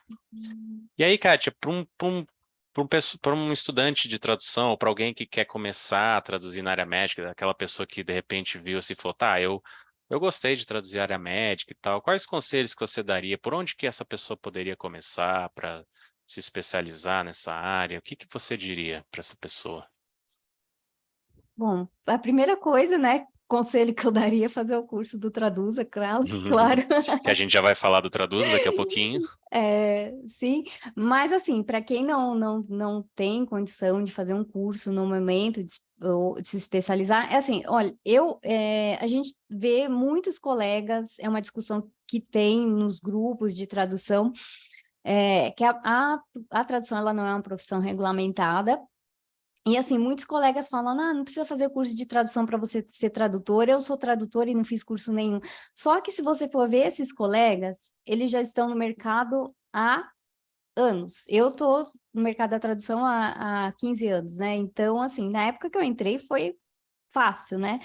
E aí, Kátia, para um estudante de tradução, ou para alguém que quer começar a traduzir na área médica, aquela pessoa que de repente viu assim e falou, tá, eu gostei de traduzir a área médica e tal, quais conselhos que você daria? Por onde que essa pessoa poderia começar para se especializar nessa área? O que que você diria para essa pessoa? Bom, a primeira coisa, né? Conselho que eu daria é fazer o curso do Traduza, claro, claro. Que a gente já vai falar do Traduza daqui a pouquinho. Sim, mas assim, para quem não tem condição de fazer um curso no momento ou de se especializar, é assim, olha, a gente vê muitos colegas, é uma discussão que tem nos grupos de tradução, que a tradução ela não é uma profissão regulamentada, e assim, muitos colegas falam, não precisa fazer curso de tradução para você ser tradutor, eu sou tradutor e não fiz curso nenhum. Só que se você for ver esses colegas, eles já estão no mercado há anos. Eu estou no mercado da tradução há 15 anos, né? Então, assim, na época que eu entrei foi fácil, né?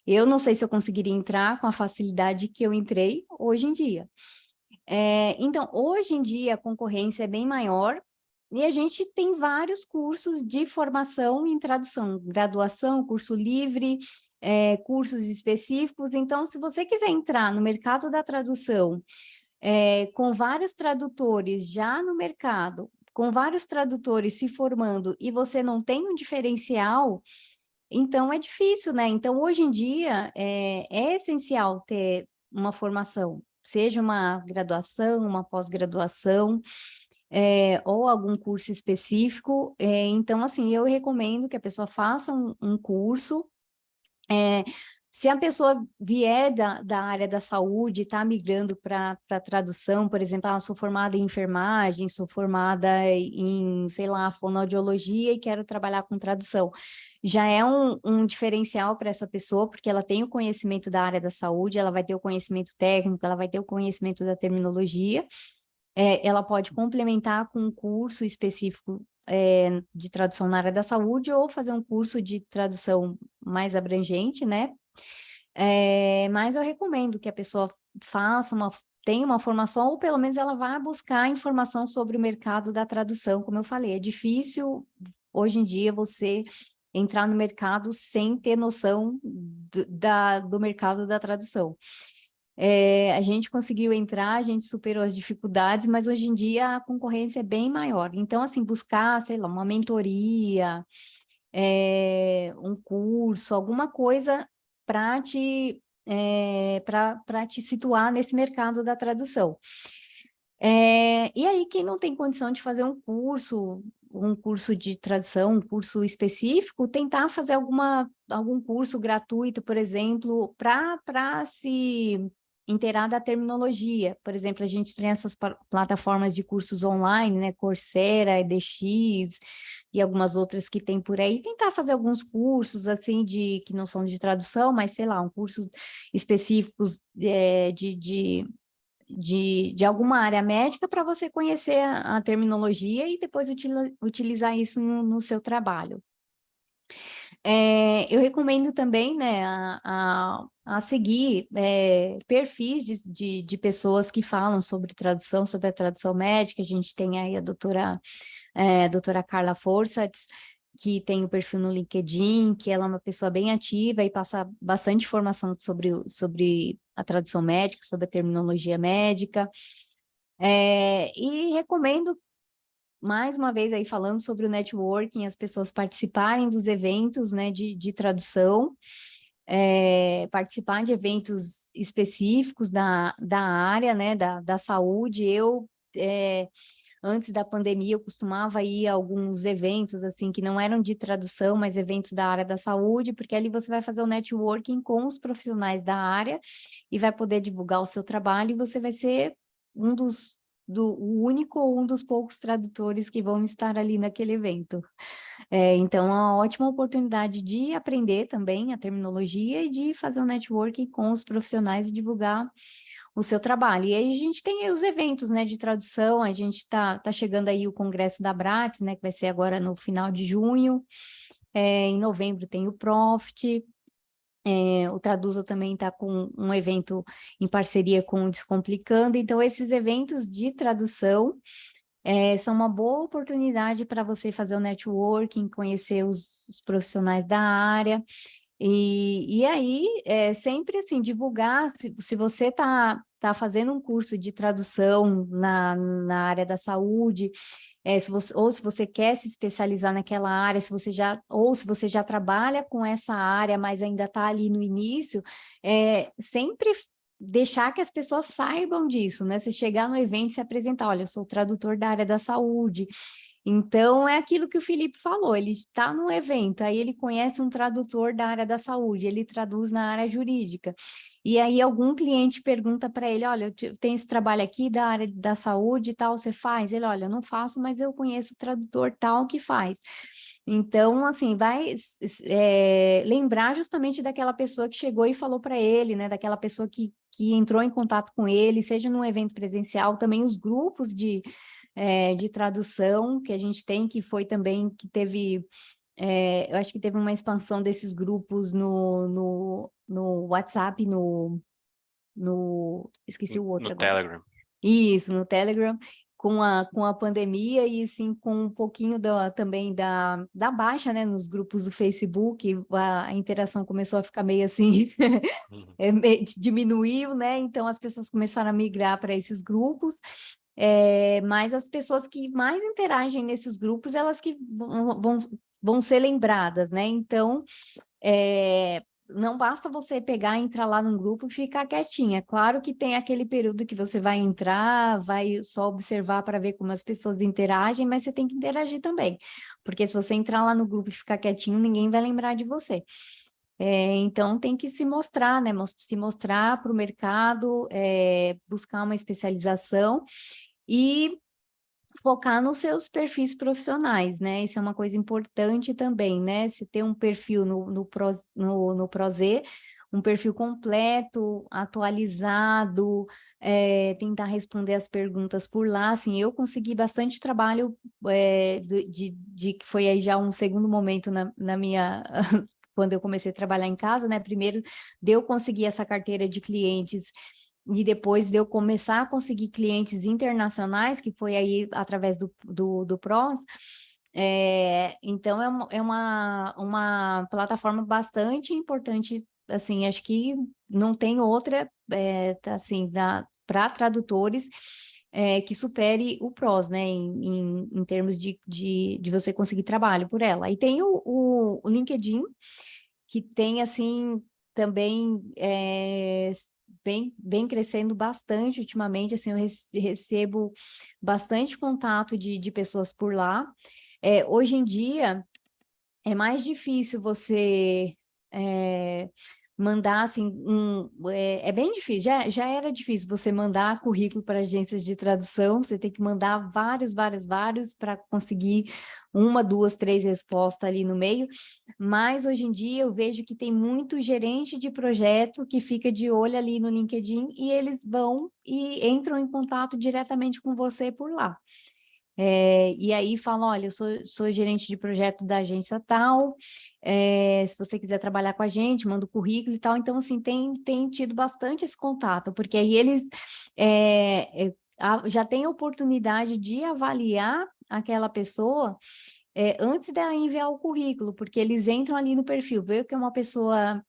Eu não sei se eu conseguiria entrar com a facilidade que eu entrei hoje em dia. Então, hoje em dia, a concorrência é bem maior e a gente tem vários cursos de formação em tradução, graduação, curso livre, cursos específicos. Então, se você quiser entrar no mercado da tradução, com vários tradutores já no mercado, com vários tradutores se formando e você não tem um diferencial, então é difícil, né? Então, hoje em dia, é essencial ter uma formação, seja uma graduação, uma pós-graduação, ou algum curso específico. Então, assim, eu recomendo que a pessoa faça um curso. Se a pessoa vier da área da saúde, está migrando para tradução, por exemplo, sou formada em enfermagem, sou formada em, sei lá, fonoaudiologia e quero trabalhar com tradução. Já é um diferencial para essa pessoa, porque ela tem o conhecimento da área da saúde, ela vai ter o conhecimento técnico, ela vai ter o conhecimento da terminologia, ela pode complementar com um curso específico de tradução na área da saúde ou fazer um curso de tradução mais abrangente, né? Mas eu recomendo que a pessoa tenha uma formação, ou pelo menos ela vá buscar informação sobre o mercado da tradução, como eu falei. É difícil, hoje em dia, você entrar no mercado sem ter noção do mercado da tradução. A gente conseguiu entrar, a gente superou as dificuldades, mas hoje em dia a concorrência é bem maior. Então, assim, buscar, sei lá, uma mentoria, um curso, alguma coisa para para te situar nesse mercado da tradução. E aí, quem não tem condição de fazer um curso de tradução, um curso específico, tentar fazer algum curso gratuito, por exemplo, para se inteirar da terminologia. Por exemplo, a gente tem essas plataformas de cursos online, né? Coursera, edX e algumas outras que tem por aí, tentar fazer alguns cursos, assim, que não são de tradução, mas, sei lá, um curso específicos de alguma área médica para você conhecer a terminologia e depois utilizar isso no seu trabalho. Eu recomendo também, né, a seguir perfis de pessoas que falam sobre tradução, sobre a tradução médica. A gente tem aí a doutora Carla Forsatz, que tem o perfil no LinkedIn, que ela é uma pessoa bem ativa e passa bastante informação sobre a tradução médica, sobre a terminologia médica. E recomendo, mais uma vez, aí falando sobre o networking, as pessoas participarem dos eventos, né, de tradução, participar de eventos específicos da área, né, da saúde. Antes da pandemia, eu costumava ir a alguns eventos, assim, que não eram de tradução, mas eventos da área da saúde, porque ali você vai fazer o networking com os profissionais da área e vai poder divulgar o seu trabalho, e você vai ser o único ou um dos poucos tradutores que vão estar ali naquele evento. Então, é uma ótima oportunidade de aprender também a terminologia e de fazer um networking com os profissionais e divulgar o seu trabalho. E aí a gente tem os eventos, né, de tradução. A gente tá chegando aí o Congresso da Abrates, né, que vai ser agora no final de junho. Em novembro tem o Profit. O Traduza também está com um evento em parceria com o Descomplicando. Então, esses eventos de tradução são uma boa oportunidade para você fazer o networking, conhecer os profissionais da área. E aí, sempre assim, divulgar, se você tá fazendo um curso de tradução na área da saúde, se você quer se especializar naquela área, se você já trabalha com essa área, mas ainda está ali no início, sempre deixar que as pessoas saibam disso, né? Você chegar no evento e se apresentar, olha, eu sou tradutor da área da saúde. Então, é aquilo que o Felipe falou, ele está no evento, aí ele conhece um tradutor da área da saúde, ele traduz na área jurídica. E aí algum cliente pergunta para ele, olha, eu tenho esse trabalho aqui da área da saúde e tal, você faz? Ele, olha, eu não faço, mas eu conheço o tradutor tal que faz. Então, assim, vai lembrar justamente daquela pessoa que chegou e falou para ele, né? Daquela pessoa que entrou em contato com ele, seja num evento presencial, também os grupos de tradução que a gente tem, que foi também, que teve, eu acho que teve uma expansão desses grupos no WhatsApp, esqueci o No outro agora. Telegram. Isso, no Telegram, com a pandemia e, assim, com um pouquinho também da baixa, né, nos grupos do Facebook, a interação começou a ficar meio assim, Uhum. diminuiu, né, então as pessoas começaram a migrar para esses grupos, mas as pessoas que mais interagem nesses grupos, elas que vão ser lembradas, né, então, não basta você pegar, entrar lá num grupo e ficar quietinha. Claro que tem aquele período que você vai entrar, vai só observar para ver como as pessoas interagem, mas você tem que interagir também. Porque se você entrar lá no grupo e ficar quietinho, ninguém vai lembrar de você. Então, tem que se mostrar, né? Se mostrar para o mercado, buscar uma especialização e focar nos seus perfis profissionais, né? Isso é uma coisa importante também, né? Se ter um perfil no Prozê, um perfil completo, atualizado, tentar responder as perguntas por lá, assim, eu consegui bastante trabalho, que foi aí já um segundo momento na minha... quando eu comecei a trabalhar em casa, né? Primeiro, de eu conseguir essa carteira de clientes e depois de eu começar a conseguir clientes internacionais, que foi aí através do PROS. Então, uma plataforma bastante importante, assim, acho que não tem outra, assim, para tradutores, que supere o PROS, né, em termos de você conseguir trabalho por ela. E tem o LinkedIn, que tem, assim, também bem crescendo bastante ultimamente, assim, eu recebo bastante contato de pessoas por lá. Hoje em dia, é mais difícil você mandar, assim, é bem difícil, já era difícil você mandar currículo para agências de tradução, você tem que mandar vários para conseguir uma, duas, três respostas ali no meio, mas hoje em dia eu vejo que tem muito gerente de projeto que fica de olho ali no LinkedIn e eles vão e entram em contato diretamente com você por lá. E aí falam, olha, eu sou gerente de projeto da agência tal, se você quiser trabalhar com a gente, manda o currículo e tal. Então, assim, tem tido bastante esse contato, porque aí eles já têm a oportunidade de avaliar aquela pessoa antes dela enviar o currículo, porque eles entram ali no perfil, vê que é uma pessoa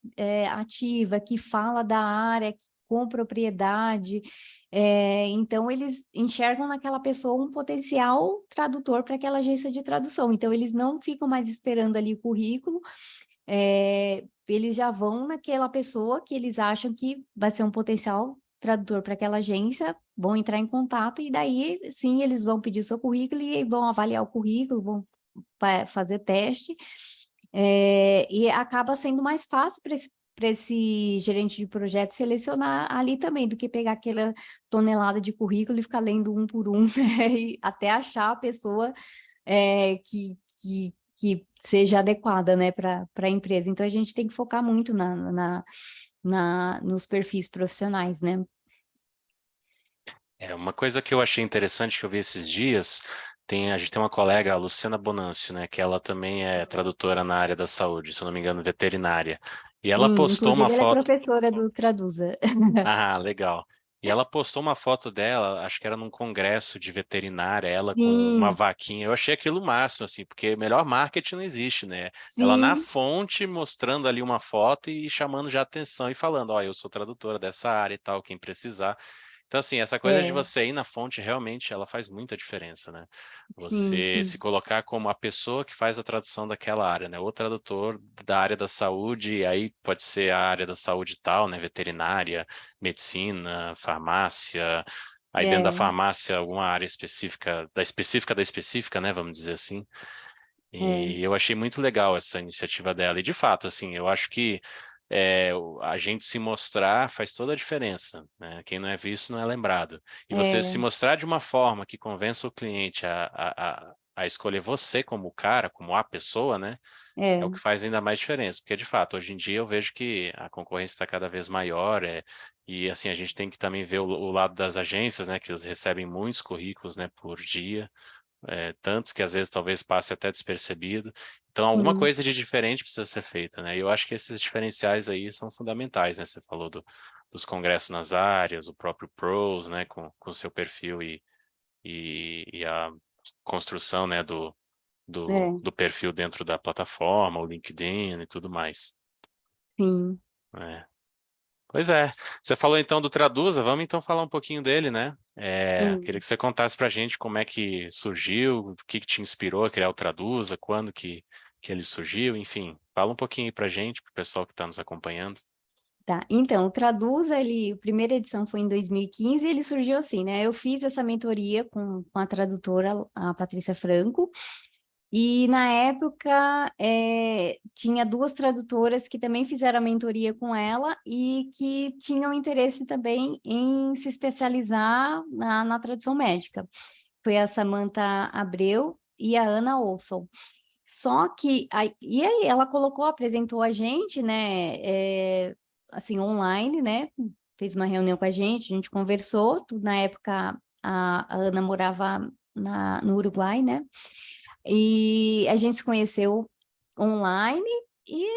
ativa, que fala da área, com propriedade, então eles enxergam naquela pessoa um potencial tradutor para aquela agência de tradução, então eles não ficam mais esperando ali o currículo, eles já vão naquela pessoa que eles acham que vai ser um potencial tradutor para aquela agência, vão entrar em contato e daí sim eles vão pedir o seu currículo e vão avaliar o currículo, vão fazer teste, e acaba sendo mais fácil para esse gerente de projeto selecionar ali também, do que pegar aquela tonelada de currículo e ficar lendo um por um, né, e até achar a pessoa que seja adequada, né, para a empresa. Então, a gente tem que focar muito nos perfis profissionais, né? Uma coisa que eu achei interessante que eu vi esses dias, a gente tem uma colega, a Luciana Bonâncio, né, que ela também é tradutora na área da saúde, se eu não me engano, veterinária. E ela Sim, postou uma inclusive ela é foto. professora do Traduza. Ah, legal. E ela postou uma foto dela, acho que era num congresso de veterinária, ela com uma Sim, vaquinha. Eu achei aquilo o máximo, assim, porque melhor marketing não existe, né? Ela na sim, fonte mostrando ali uma foto e chamando já atenção e falando, ó, eu sou tradutora dessa área e tal, quem precisar. Então, assim, essa coisa de é, você ir na fonte, realmente, ela faz muita diferença, né? sim, Você se sim, colocar como a pessoa que faz a tradução daquela área, né? O tradutor da área da saúde, e aí pode ser a área da saúde tal, né? Veterinária, medicina, farmácia, aí dentro da é, farmácia alguma área específica, da específica, né? Vamos dizer assim. é, E eu achei muito legal essa iniciativa dela. E de fato, assim, eu acho que a gente se mostrar faz toda a diferença, né? Quem não é visto não é lembrado. E você se é, mostrar de uma forma que convença o cliente a escolher você como o cara, como a pessoa, né? É o é, que faz ainda mais diferença. Porque, de fato, hoje em dia eu vejo que a concorrência está cada vez maior, e assim, a gente tem que também ver o lado das agências, né? Que eles recebem muitos currículos, né, por dia, tantos que às vezes talvez passe até despercebido. Então, alguma sim, coisa de diferente precisa ser feita, né? E eu acho que esses diferenciais aí são fundamentais, né? Você falou dos congressos nas áreas, o próprio Pros, né? Com o seu perfil e a construção, né? é, Do perfil dentro da plataforma, o LinkedIn e tudo mais. sim, É. Pois é. Você falou então do Traduza, vamos então falar um pouquinho dele, né? Queria sim. que você contasse pra gente como é que surgiu, o que que te inspirou a criar o Traduza, quando que ele surgiu, enfim. Fala um pouquinho aí pra gente, pro pessoal que está nos acompanhando. Tá, então, o Traduza, a primeira edição foi em 2015 e ele surgiu assim, né? Eu fiz essa mentoria com a tradutora, a Patrícia Franco, e na época tinha duas tradutoras que também fizeram a mentoria com ela e que tinham interesse também em se especializar na tradução médica. Foi a Samantha Abreu e a Ana Olson. Só que, e aí ela colocou, apresentou a gente, né? assim, online, né? Fez uma reunião com a gente conversou. Na época, a Ana morava no Uruguai, né? E a gente se conheceu online e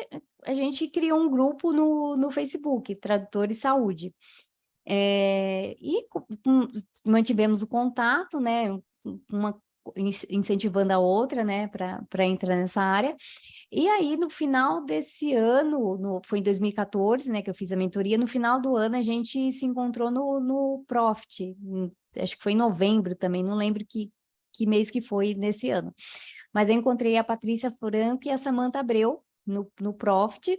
a gente criou um grupo no Facebook, Tradutores Saúde. Mantivemos o contato, né? Uma incentivando a outra, né? Para entrar nessa área. E aí, no final desse ano, foi em 2014, né, que eu fiz a mentoria, no final do ano a gente se encontrou no Profit, acho que foi em novembro também, não lembro que mês que foi nesse ano. Mas eu encontrei a Patrícia Franco e a Samantha Abreu no Profit,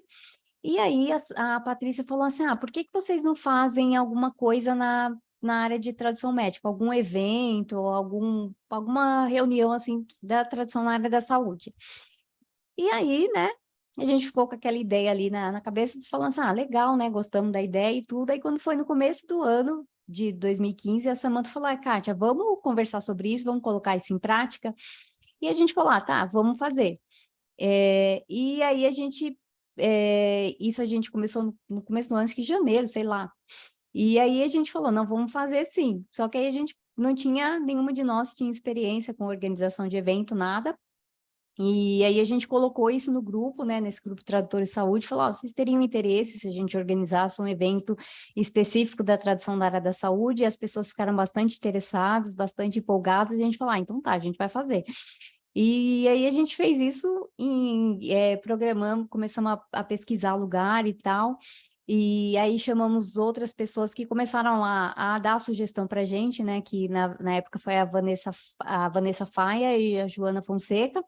e aí a Patrícia falou assim, por que vocês não fazem alguma coisa na área de tradução médica, algum evento, alguma reunião, assim, da tradução na área da saúde? E aí, né, a gente ficou com aquela ideia ali na cabeça, falando assim, legal, né, gostamos da ideia e tudo. Aí, quando foi no começo do ano de 2015, a Samantha falou, Kátia, vamos conversar sobre isso, vamos colocar isso em prática. E a gente falou, tá, vamos fazer. E aí, isso a gente começou no começo do ano, acho que janeiro, sei lá. E aí, a gente falou, não, vamos fazer sim. Só que aí, a gente não tinha, nenhuma de nós tinha experiência com organização de evento, nada. E aí a gente colocou isso no grupo, né, nesse grupo Tradutores de Saúde, falou, vocês teriam interesse se a gente organizasse um evento específico da tradução da área da saúde? E as pessoas ficaram bastante interessadas, bastante empolgadas, e a gente falou, então tá, a gente vai fazer. E aí a gente fez isso, programamos, começamos a pesquisar lugar e tal, e aí chamamos outras pessoas que começaram a dar sugestão para a gente, né, que na época foi a Vanessa Faia e a Joana Fonseca.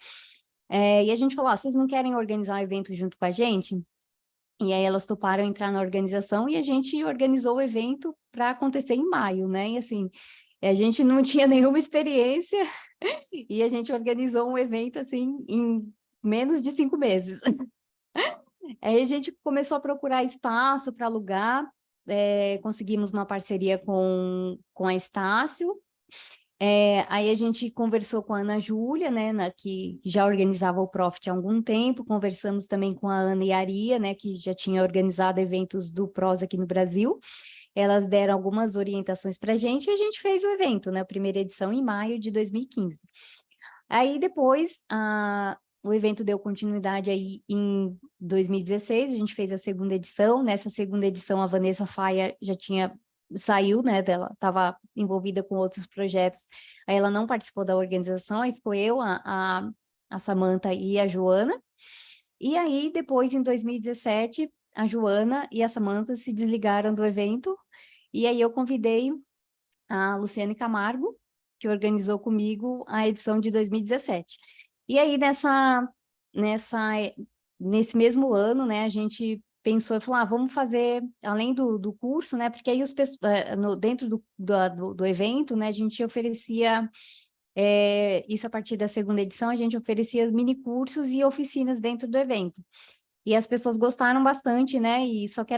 E a gente falou, vocês não querem organizar um evento junto com a gente? E aí elas toparam entrar na organização e a gente organizou o evento para acontecer em maio, né? E assim, a gente não tinha nenhuma experiência e a gente organizou um evento assim em menos de 5 meses. Aí a gente começou a procurar espaço para alugar, conseguimos uma parceria com a Estácio. Aí a gente conversou com a Ana Júlia, né, que já organizava o Profit há algum tempo, conversamos também com a Ana e a Aria, né, que já tinha organizado eventos do PROS aqui no Brasil. Elas deram algumas orientações para a gente e a gente fez o evento, né, a primeira edição em maio de 2015. Aí depois, o evento deu continuidade aí em 2016, a gente fez a segunda edição. Nessa segunda edição, a Vanessa Faia já saiu, né, dela, estava envolvida com outros projetos, aí ela não participou da organização, aí ficou eu, a Samantha e a Joana. E aí, depois, em 2017, a Joana e a Samantha se desligaram do evento, e aí eu convidei a Luciane Camargo, que organizou comigo a edição de 2017. E aí, nesse mesmo ano, né, a gente pensou e falou, vamos fazer, além do curso, né, porque aí dentro do evento, né, a gente oferecia, isso a partir da segunda edição, a gente oferecia mini cursos e oficinas dentro do evento. E as pessoas gostaram bastante, né, e só que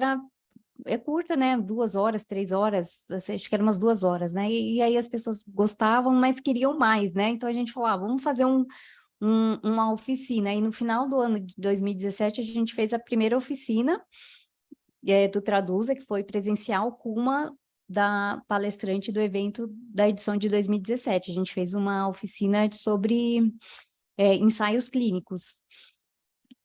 é curta, né? 2 horas, 3 horas, acho que eram umas 2 horas, né? E aí as pessoas gostavam, mas queriam mais, né? Então a gente falou, vamos fazer uma oficina. E no final do ano de 2017, a gente fez a primeira oficina do Traduza, que foi presencial, com uma da palestrante do evento da edição de 2017. A gente fez uma oficina sobre ensaios clínicos.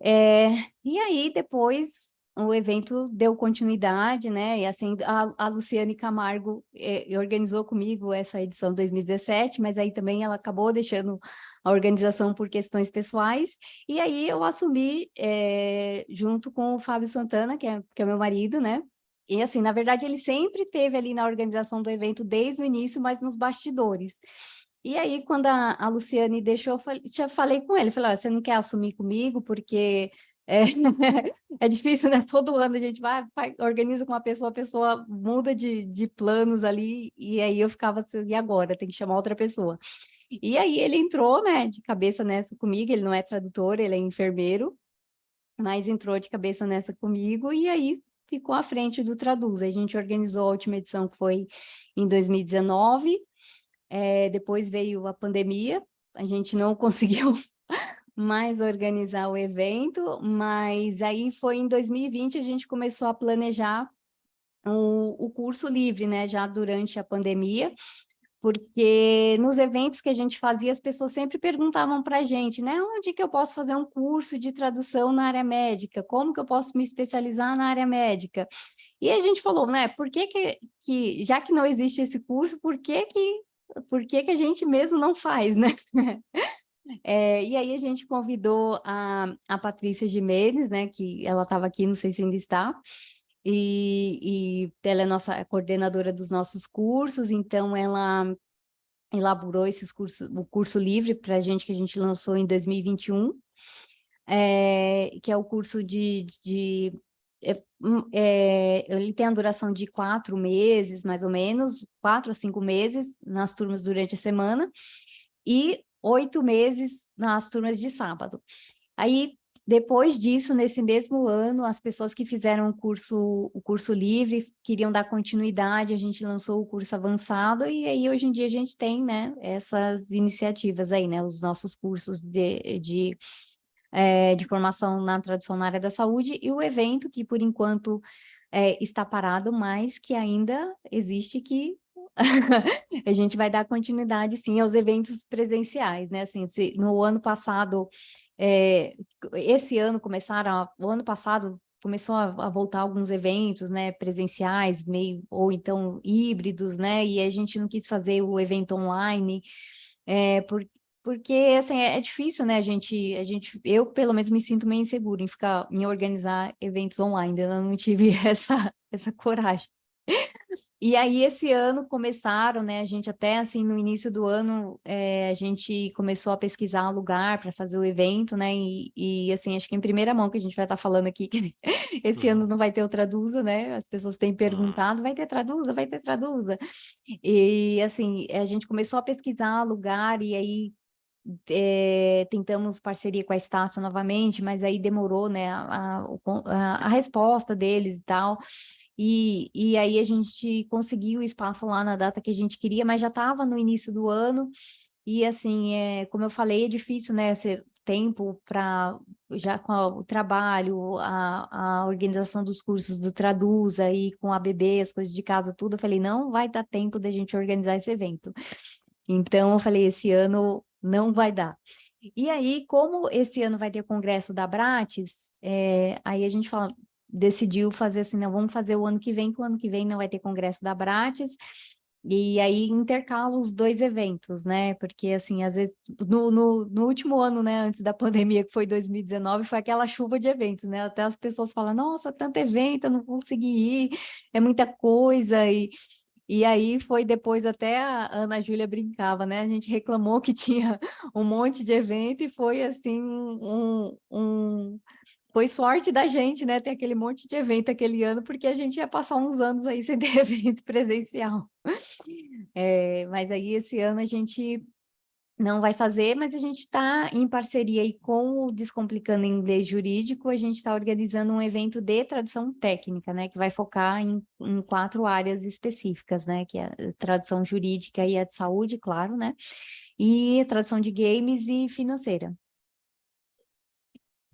E aí, depois, o evento deu continuidade, né? E assim, a Luciane Camargo organizou comigo essa edição 2017, mas aí também ela acabou deixando a organização por questões pessoais, e aí eu assumi junto com o Fábio Santana, que é meu marido, né? E assim, na verdade, ele sempre esteve ali na organização do evento desde o início, mas nos bastidores. E aí, quando a Luciane deixou, falei com ele, falei, você não quer assumir comigo, porque é difícil, né? Todo ano a gente organiza com uma pessoa, a pessoa muda de planos ali, e aí eu ficava assim, e agora? Tem que chamar outra pessoa. E aí ele entrou, né, de cabeça nessa comigo, ele não é tradutor, ele é enfermeiro, mas entrou de cabeça nessa comigo, e aí ficou à frente do Traduz. A gente organizou a última edição, que foi em 2019, depois veio a pandemia, a gente não conseguiu mais organizar o evento, mas aí foi em 2020 a gente começou a planejar o curso livre, né, já durante a pandemia, porque nos eventos que a gente fazia, as pessoas sempre perguntavam para a gente, né, onde que eu posso fazer um curso de tradução na área médica? Como que eu posso me especializar na área médica? E a gente falou, né, por que que já que não existe esse curso, por que que a gente mesmo não faz, né? E aí a gente convidou a Patrícia Gimenez, né, que ela estava aqui, não sei se ainda está, e ela é nossa coordenadora dos nossos cursos, então ela elaborou esses cursos, o curso livre para a gente, que a gente lançou em 2021, que é o curso ele tem a duração de 4 meses, mais ou menos, 4 a 5 meses nas turmas durante a semana, e 8 meses nas turmas de sábado. Aí, depois disso, nesse mesmo ano, as pessoas que fizeram o curso livre queriam dar continuidade, a gente lançou o curso avançado, e aí hoje em dia a gente tem, né, essas iniciativas aí, né, os nossos cursos de formação na tradução na área da saúde, e o evento que, por enquanto, está parado, mas que ainda existe, que a gente vai dar continuidade, sim, aos eventos presenciais, né? Assim, no ano passado, esse ano o ano passado começou a voltar alguns eventos, né, presenciais, meio, ou então híbridos, né? E a gente não quis fazer o evento online, porque, assim, é difícil, né, eu, pelo menos, me sinto meio insegura em organizar eventos online, eu não tive essa coragem. E aí, esse ano começaram, né, a gente até, assim, no início do ano, a gente começou a pesquisar lugar para fazer o evento, né, assim, acho que em primeira mão que a gente vai estar falando aqui, que esse ano Uhum. não vai ter o Traduza, né, as pessoas têm Uhum. perguntado, vai ter Traduza, vai ter Traduza. E, assim, a gente começou a pesquisar lugar, e aí tentamos parceria com a Estácio novamente, mas aí demorou, né, a resposta deles e tal, e aí a gente conseguiu o espaço lá na data que a gente queria, mas já estava no início do ano, e assim, como eu falei, é difícil, né, esse tempo para, já com o trabalho, a organização dos cursos do Traduza, e com a bebê, as coisas de casa, tudo, eu falei, não vai dar tempo da gente organizar esse evento. Então, eu falei, esse ano não vai dar. E aí, como esse ano vai ter o congresso da Abrates, aí a gente decidiu fazer assim, não, vamos fazer o ano que vem, que o ano que vem não vai ter congresso da Abrates, e aí intercala os dois eventos, né? Porque, assim, às vezes, no último ano, né, antes da pandemia, que foi 2019, foi aquela chuva de eventos, né? Até as pessoas falam, nossa, tanto evento, eu não consegui ir, é muita coisa, e aí foi depois, até a Ana Júlia brincava, né? A gente reclamou que tinha um monte de evento, e foi assim, foi sorte da gente, né? Ter aquele monte de evento aquele ano, porque a gente ia passar uns anos aí sem ter evento presencial. Mas aí esse ano a gente não vai fazer, mas a gente está em parceria aí com o Descomplicando Inglês Jurídico, a gente está organizando um evento de tradução técnica, né, que vai focar em 4 áreas específicas, né, que é a tradução jurídica e a de saúde, claro, né, e a tradução de games e financeira.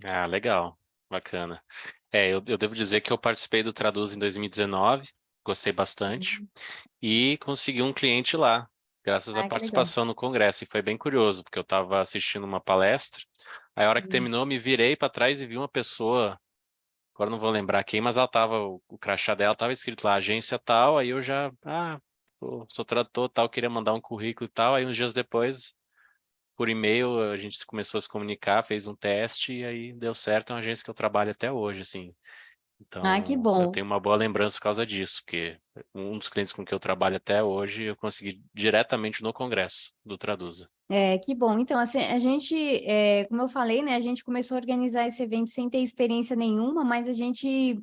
Ah, legal, bacana. Eu devo dizer que eu participei do Traduz em 2019, gostei bastante, e consegui um cliente lá, graças à Ah, que legal. participação no congresso, e foi bem curioso, porque eu estava assistindo uma palestra, aí a hora que Hum. terminou, eu me virei para trás e vi uma pessoa, agora não vou lembrar quem, mas ela tava, o crachá dela estava escrito lá, agência tal, aí eu já, pô, sou tradutor tal, queria mandar um currículo e tal, aí uns dias depois, por e-mail, a gente começou a se comunicar, fez um teste, e aí deu certo, é uma agência que eu trabalho até hoje, assim. Ah, que Então, eu bom. tenho uma boa lembrança por causa disso, porque um dos clientes com que eu trabalho até hoje, eu consegui diretamente no congresso do Traduza. Que bom. Então, assim, a gente, como eu falei, né, a gente começou a organizar esse evento sem ter experiência nenhuma, mas a gente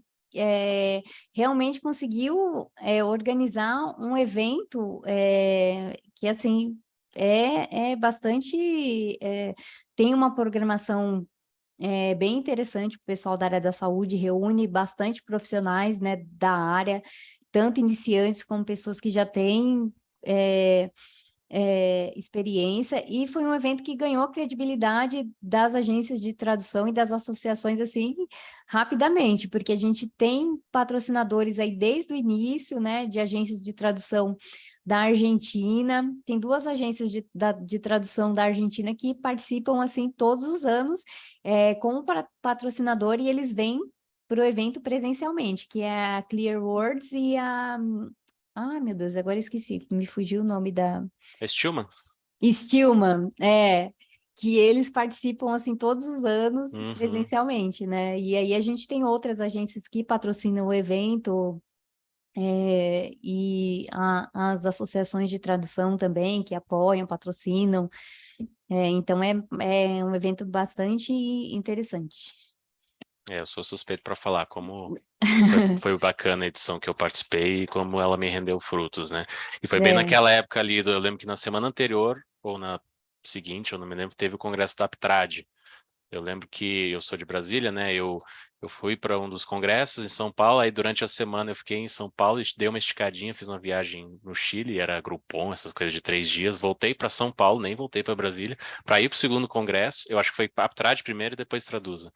realmente conseguiu organizar um evento que, assim, bastante... tem uma programação bem interessante, o pessoal da área da saúde reúne bastante profissionais, né, da área, tanto iniciantes como pessoas que já têm experiência, e foi um evento que ganhou a credibilidade das agências de tradução e das associações, assim, rapidamente, porque a gente tem patrocinadores aí desde o início, né, de agências de tradução da Argentina, tem duas agências de tradução da Argentina que participam, assim, todos os anos, como patrocinador, e eles vêm para o evento presencialmente, que é a Clear Words e a... Ai, meu Deus, agora esqueci, me fugiu o nome da... É Stillman? Stillman, que eles participam, assim, todos os anos Uhum. presencialmente, né? E aí a gente tem outras agências que patrocinam o evento, e as associações de tradução também, que apoiam, patrocinam. Então, é um evento bastante interessante. Eu sou suspeito para falar como foi bacana a edição que eu participei e como ela me rendeu frutos, né? E foi bem É, naquela época ali, eu lembro que na semana anterior, ou na seguinte, eu não me lembro, teve o Congresso da Aptrad. Eu lembro que eu sou de Brasília, né? Eu fui para um dos congressos em São Paulo, aí durante a semana eu fiquei em São Paulo, e dei uma esticadinha, fiz uma viagem no Chile, era Groupon, essas coisas de 3 dias, voltei para São Paulo, nem voltei para Brasília, para ir para o segundo congresso, eu acho que foi Aptrad primeiro e depois Traduza.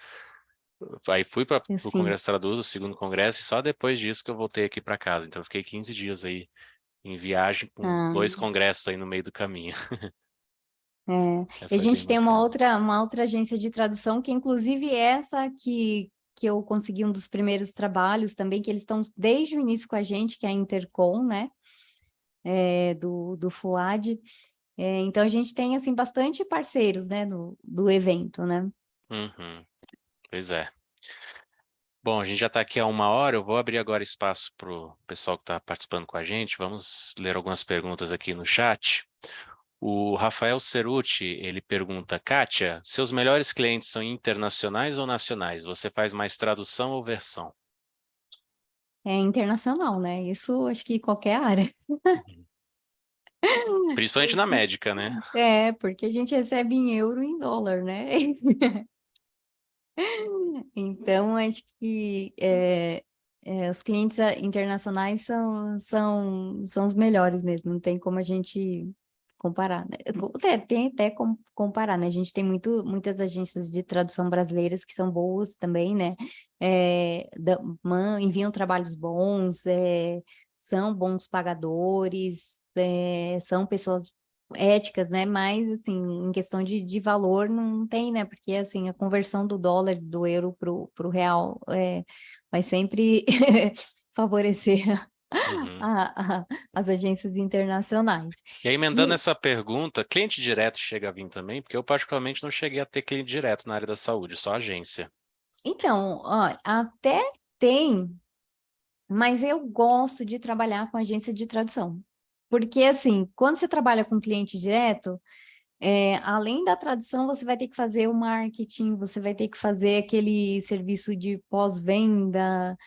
Aí fui para o assim, Congresso Traduza, o segundo congresso, e só depois disso que eu voltei aqui para casa. Então eu fiquei 15 dias aí em viagem com ah, 2 congressos aí no meio do caminho. e a Foi bem gente tem bacana. uma outra agência de tradução, que inclusive essa que eu consegui um dos primeiros trabalhos também, que eles estão desde o início com a gente, que é a Intercom, né? Do FUAD. Então a gente tem, assim, bastante parceiros, né, do evento, né? Uhum, pois é. Bom, a gente já está aqui há 1 hora. Eu vou abrir agora espaço para o pessoal que está participando com a gente. Vamos ler algumas perguntas aqui no chat. O Rafael Ceruti, ele pergunta, Kátia, seus melhores clientes são internacionais ou nacionais? Você faz mais tradução ou versão? É internacional, né? Isso acho que qualquer área. Uhum. Principalmente na médica, né? Porque a gente recebe em euro e em dólar, né? Então, acho que os clientes internacionais são os melhores mesmo, não tem como a gente comparar, né? Tem até como comparar, né? A gente tem muitas agências de tradução brasileiras que são boas também, né? Enviam trabalhos bons, são bons pagadores, são pessoas éticas, né? Mas, assim, em questão de valor, não tem, né? Porque, assim, a conversão do dólar, do euro pro real, vai sempre favorecer Uhum. as agências internacionais. E aí, emendando E, essa pergunta, cliente direto chega a vir também? Porque eu particularmente não cheguei a ter cliente direto na área da saúde, só agência. então, ó, até tem, mas eu gosto de trabalhar com agência de tradução. Porque, assim, quando você trabalha com cliente direto, além da tradução, você vai ter que fazer o marketing, você vai ter que fazer aquele serviço de pós-venda,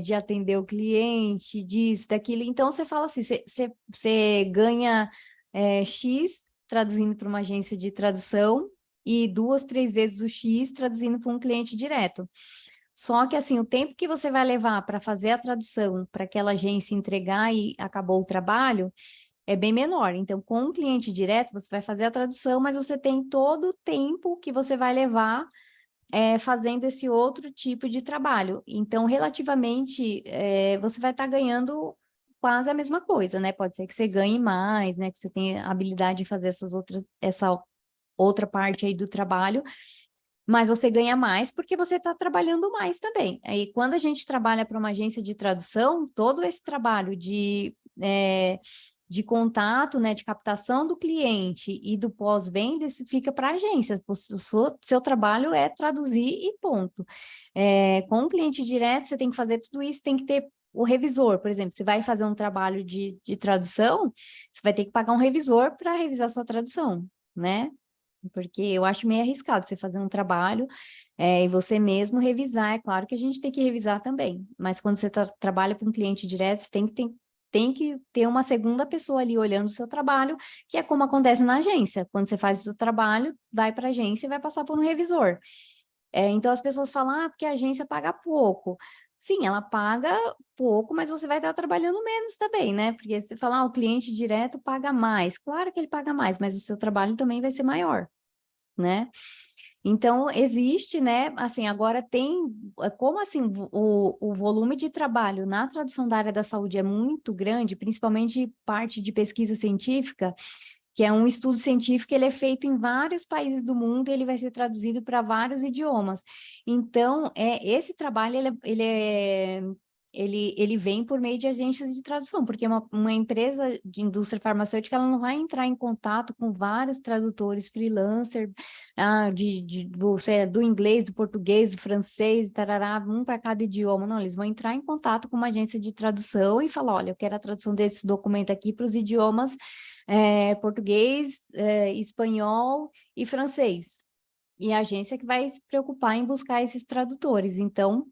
de atender o cliente, disso, daquilo. Então, você fala assim, você ganha X traduzindo para uma agência de tradução e 2, 3 vezes o X traduzindo para um cliente direto. Só que, assim, o tempo que você vai levar para fazer a tradução, para aquela agência entregar e acabou o trabalho, é bem menor. Então, com o cliente direto, você vai fazer a tradução, mas você tem todo o tempo que você vai levar fazendo esse outro tipo de trabalho. Então, relativamente, você vai estar ganhando quase a mesma coisa, né? Pode ser que você ganhe mais, né? Que você tenha habilidade de fazer essa outra parte aí do trabalho, mas você ganha mais porque você está trabalhando mais também. Aí, quando a gente trabalha para uma agência de tradução, todo esse trabalho de contato, né, de captação do cliente e do pós-venda, isso fica para a agência. O seu trabalho é traduzir e ponto. Com o cliente direto, você tem que fazer tudo isso, tem que ter o revisor, por exemplo, você vai fazer um trabalho de tradução, você vai ter que pagar um revisor para revisar sua tradução, né? Porque eu acho meio arriscado você fazer um trabalho e você mesmo revisar. É claro que a gente tem que revisar também, mas quando você trabalha com um cliente direto, você tem que ter uma segunda pessoa ali olhando o seu trabalho, que é como acontece na agência. Quando você faz o seu trabalho, vai para a agência e vai passar por um revisor. Então as pessoas falam, porque a agência paga pouco. sim, ela paga pouco, mas você vai estar trabalhando menos também, né? Porque se você falar, o cliente direto paga mais. Claro que ele paga mais, mas o seu trabalho também vai ser maior, né? Então, existe, né? Assim, agora tem, como assim, o volume de trabalho na tradução da área da saúde é muito grande, principalmente parte de pesquisa científica, que é um estudo científico, ele é feito em vários países do mundo e ele vai ser traduzido para vários idiomas. Então, esse trabalho, ele vem por meio de agências de tradução, porque uma empresa de indústria farmacêutica, ela não vai entrar em contato com vários tradutores freelancer, do inglês, do português, do francês, tarará, um para cada idioma. Não, eles vão entrar em contato com uma agência de tradução e falar, olha, eu quero a tradução desse documento aqui para os idiomas português, espanhol e francês. E a agência que vai se preocupar em buscar esses tradutores. Então,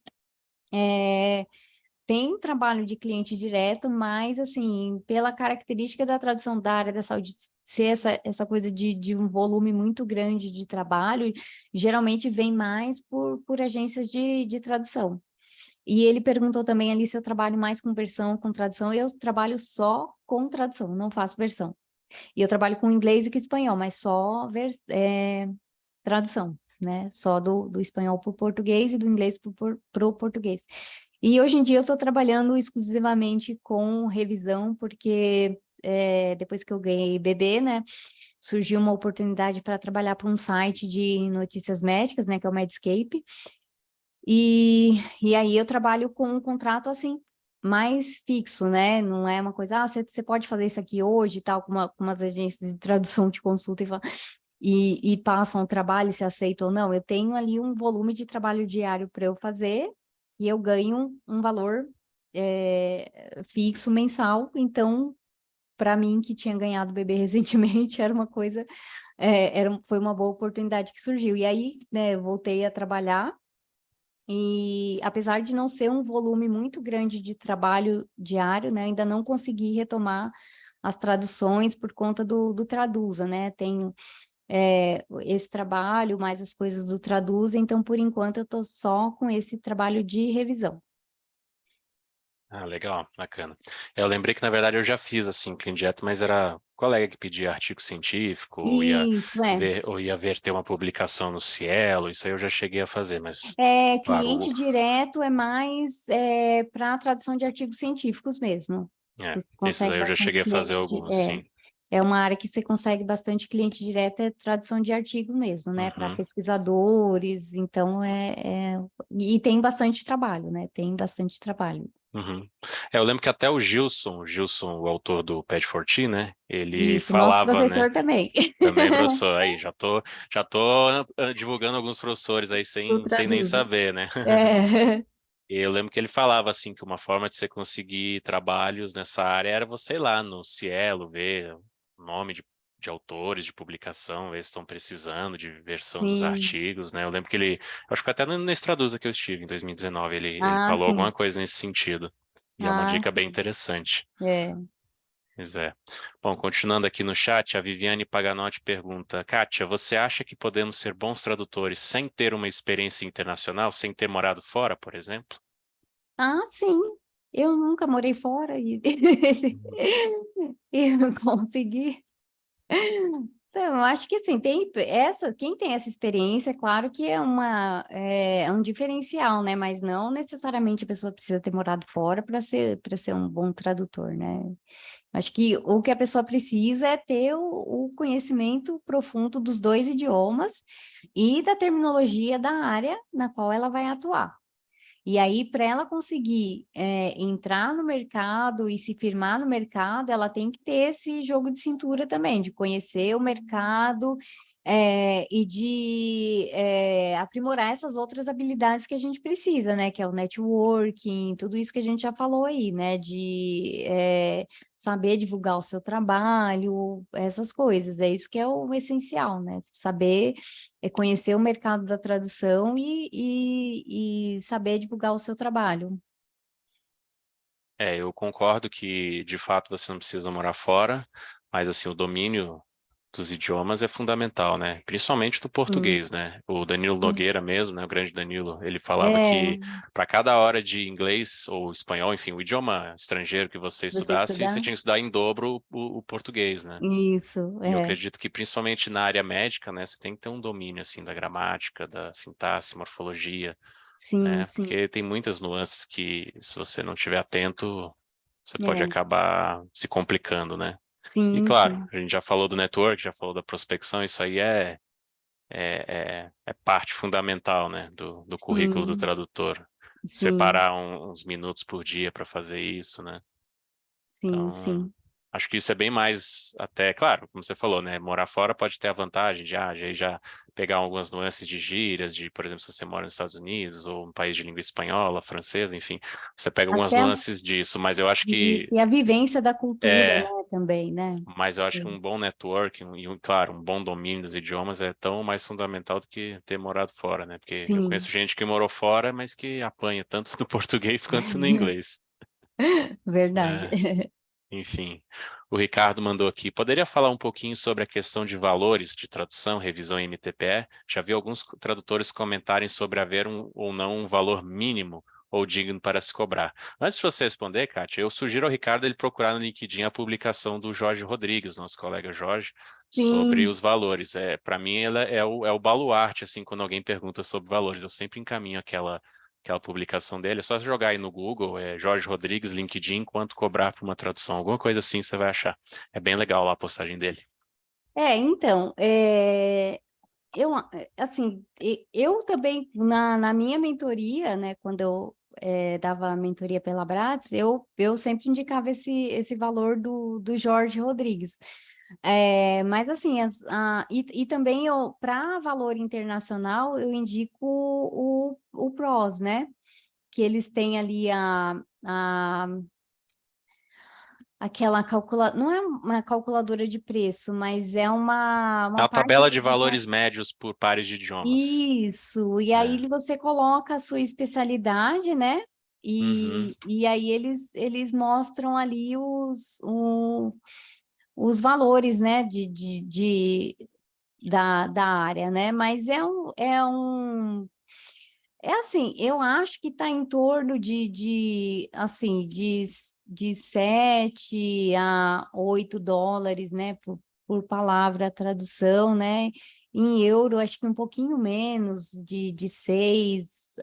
tem trabalho de cliente direto, mas, assim, pela característica da tradução da área da saúde ser essa coisa de um volume muito grande de trabalho, geralmente vem mais por agências de tradução. E ele perguntou também ali se eu trabalho mais com versão, com tradução. Eu trabalho só com tradução, não faço versão. E eu trabalho com inglês e com espanhol, mas só tradução, né? Só do espanhol para o português e do inglês para o português. E hoje em dia eu estou trabalhando exclusivamente com revisão, porque depois que eu ganhei bebê, né? Surgiu uma oportunidade para trabalhar para um site de notícias médicas, né? Que é o Medscape. E aí eu trabalho com um contrato assim, mais fixo, né? Não é uma coisa, você pode fazer isso aqui hoje, tal, com umas agências de tradução te consultam e passam o trabalho, se aceita ou não. Eu tenho ali um volume de trabalho diário para eu fazer e eu ganho um valor fixo mensal. Então, para mim, que tinha ganhado bebê recentemente, era uma coisa, foi uma boa oportunidade que surgiu. E aí, né, eu voltei a trabalhar. E apesar de não ser um volume muito grande de trabalho diário, né, ainda não consegui retomar as traduções por conta do Traduza, né? Tenho esse trabalho, mais as coisas do Traduza, então por enquanto eu estou só com esse trabalho de revisão. Ah, legal, bacana. Eu lembrei que, na verdade, eu já fiz, assim, Clean Dieta, mas era colega que pedia artigo científico, Isso, ou ia ver ter uma publicação no Cielo, isso aí eu já cheguei a fazer, mas, claro, cliente direto é mais para tradução de artigos científicos mesmo. Você esses consegue aí eu já bastante cheguei a fazer cliente, alguns, sim. é uma área que você consegue bastante cliente direto, é tradução de artigo mesmo, né? Para Uhum, pesquisadores, então e tem bastante trabalho, né? Tem bastante trabalho. uhum. Eu lembro que até o Gilson, o autor do Pad 14, né, ele Isso, nosso falava, né, professor também. também professor, aí, já tô divulgando alguns professores aí O sem nem traduzo. saber, né. É, E eu lembro que ele falava assim que uma forma de você conseguir trabalhos nessa área era você ir lá no Cielo, ver o nome de autores de publicação, ver se estão precisando de versão dos sim. artigos, né? Eu lembro que acho que foi até nesse Traduza que eu estive em 2019, ele Ah, falou alguma sim. coisa nesse sentido. E é uma Ah, dica bem sim. interessante. É. Pois é. Bom, continuando aqui no chat, a Viviane Paganotti pergunta: Kátia, você acha que podemos ser bons tradutores sem ter uma experiência internacional, sem ter morado fora, por exemplo? Ah, sim. Eu nunca morei fora e eu consegui. Então, eu acho que assim, quem tem essa experiência, claro que é um diferencial, né? Mas não necessariamente a pessoa precisa ter morado fora para ser um bom tradutor, né? Acho que o que a pessoa precisa é ter o conhecimento profundo dos dois idiomas e da terminologia da área na qual ela vai atuar. E aí, para ela conseguir entrar no mercado e se firmar no mercado, ela tem que ter esse jogo de cintura também, de conhecer o mercado e de aprimorar essas outras habilidades que a gente precisa, né? Que é o networking, tudo isso que a gente já falou aí, né? De saber divulgar o seu trabalho, essas coisas. É isso que é o essencial, né? Saber conhecer o mercado da tradução e saber divulgar o seu trabalho. Eu concordo que, de fato, você não precisa morar fora, mas, assim, o domínio dos idiomas é fundamental, né? Principalmente do Sim, português, né? O Danilo sim. Nogueira mesmo, né? O grande Danilo, ele falava É, que para cada hora de inglês ou espanhol, enfim, o idioma estrangeiro que você você estudasse, você estudar? tinha que estudar em dobro o português, né? Isso, E eu é. acredito que principalmente na área médica, né, você tem que ter um domínio assim da gramática, da sintaxe, morfologia, Sim, né? sim. Porque tem muitas nuances que, se você não estiver atento, você pode É. acabar se complicando, né? E Sim, claro, sim. a gente já falou do network, já falou da prospecção, isso aí é parte fundamental, né, do currículo do Sim, tradutor. sim, Separar uns minutos por dia para fazer isso, né? sim, Então, sim. acho que isso é bem mais, até, claro, como você falou, né? Morar fora pode ter a vantagem de já pegar algumas nuances de gírias, de, por exemplo, se você mora nos Estados Unidos ou um país de língua espanhola, francesa, enfim, você pega algumas Até nuances disso, mas eu acho que isso, e a vivência da cultura, é, né, também, né? mas eu acho que um bom networking e, claro, um bom domínio dos idiomas é tão mais fundamental do que ter morado fora, né? Porque eu conheço Sim, gente que morou fora, mas que apanha tanto no português quanto no inglês. verdade. É. Enfim, o Ricardo mandou aqui. Poderia falar um pouquinho sobre a questão de valores de tradução, revisão em MTPE? Já vi alguns tradutores comentarem sobre haver um ou não um valor mínimo ou digno para se cobrar. Antes de você responder, Kátia, eu sugiro ao Ricardo ele procurar no LinkedIn a publicação do Jorge Rodrigues, nosso colega Jorge, sobre Sim, os valores. Para mim, ela é o baluarte, assim, quando alguém pergunta sobre valores. Eu sempre encaminho aquela publicação dele. É só jogar aí no Google, Jorge Rodrigues, LinkedIn, quanto cobrar por uma tradução. Alguma coisa assim você vai achar. É bem legal lá a postagem dele. então, eu, assim, eu também, na minha mentoria, né, quando eu dava mentoria pela Bratis, eu sempre indicava esse valor do Jorge Rodrigues. Mas assim, e também para valor internacional, eu indico o PROS, né? Que eles têm ali a aquela não é uma calculadora de preço, mas é É uma uma parte tabela de ali valores médios por pares de idiomas. isso, e É. aí você coloca a sua especialidade, né? Uhum. E aí eles mostram ali os valores, né, da área, né? Mas é assim, eu acho que está em torno assim, de 7 a 8 dólares, né, por palavra a tradução, né? Em euro, acho que um pouquinho menos, de 6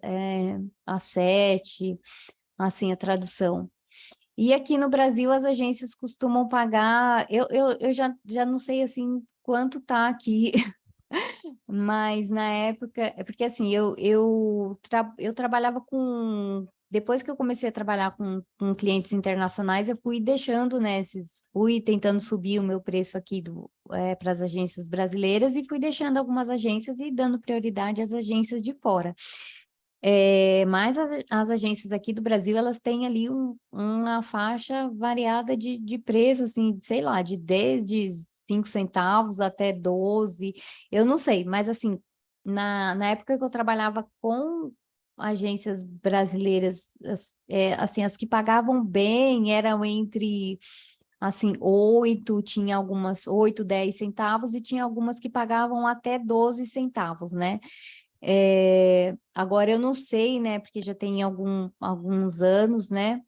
a 7, assim, a tradução. E aqui no Brasil, as agências costumam pagar, eu já não sei, assim, quanto tá aqui. Mas na época, é porque assim, eu trabalhava depois que eu comecei a trabalhar com clientes internacionais, eu fui deixando, né, fui tentando subir o meu preço aqui para as agências brasileiras e fui deixando algumas agências e dando prioridade às agências de fora. Mas as agências aqui do Brasil, elas têm ali uma faixa variada de preço, assim, sei lá, desde 5 centavos até 12, eu não sei, mas assim, na época que eu trabalhava com agências brasileiras, assim, as que pagavam bem eram entre, assim, 8, tinha algumas 8, 10 centavos e tinha algumas que pagavam até 12 centavos, né? Agora eu não sei, né? Porque já tem alguns anos, né?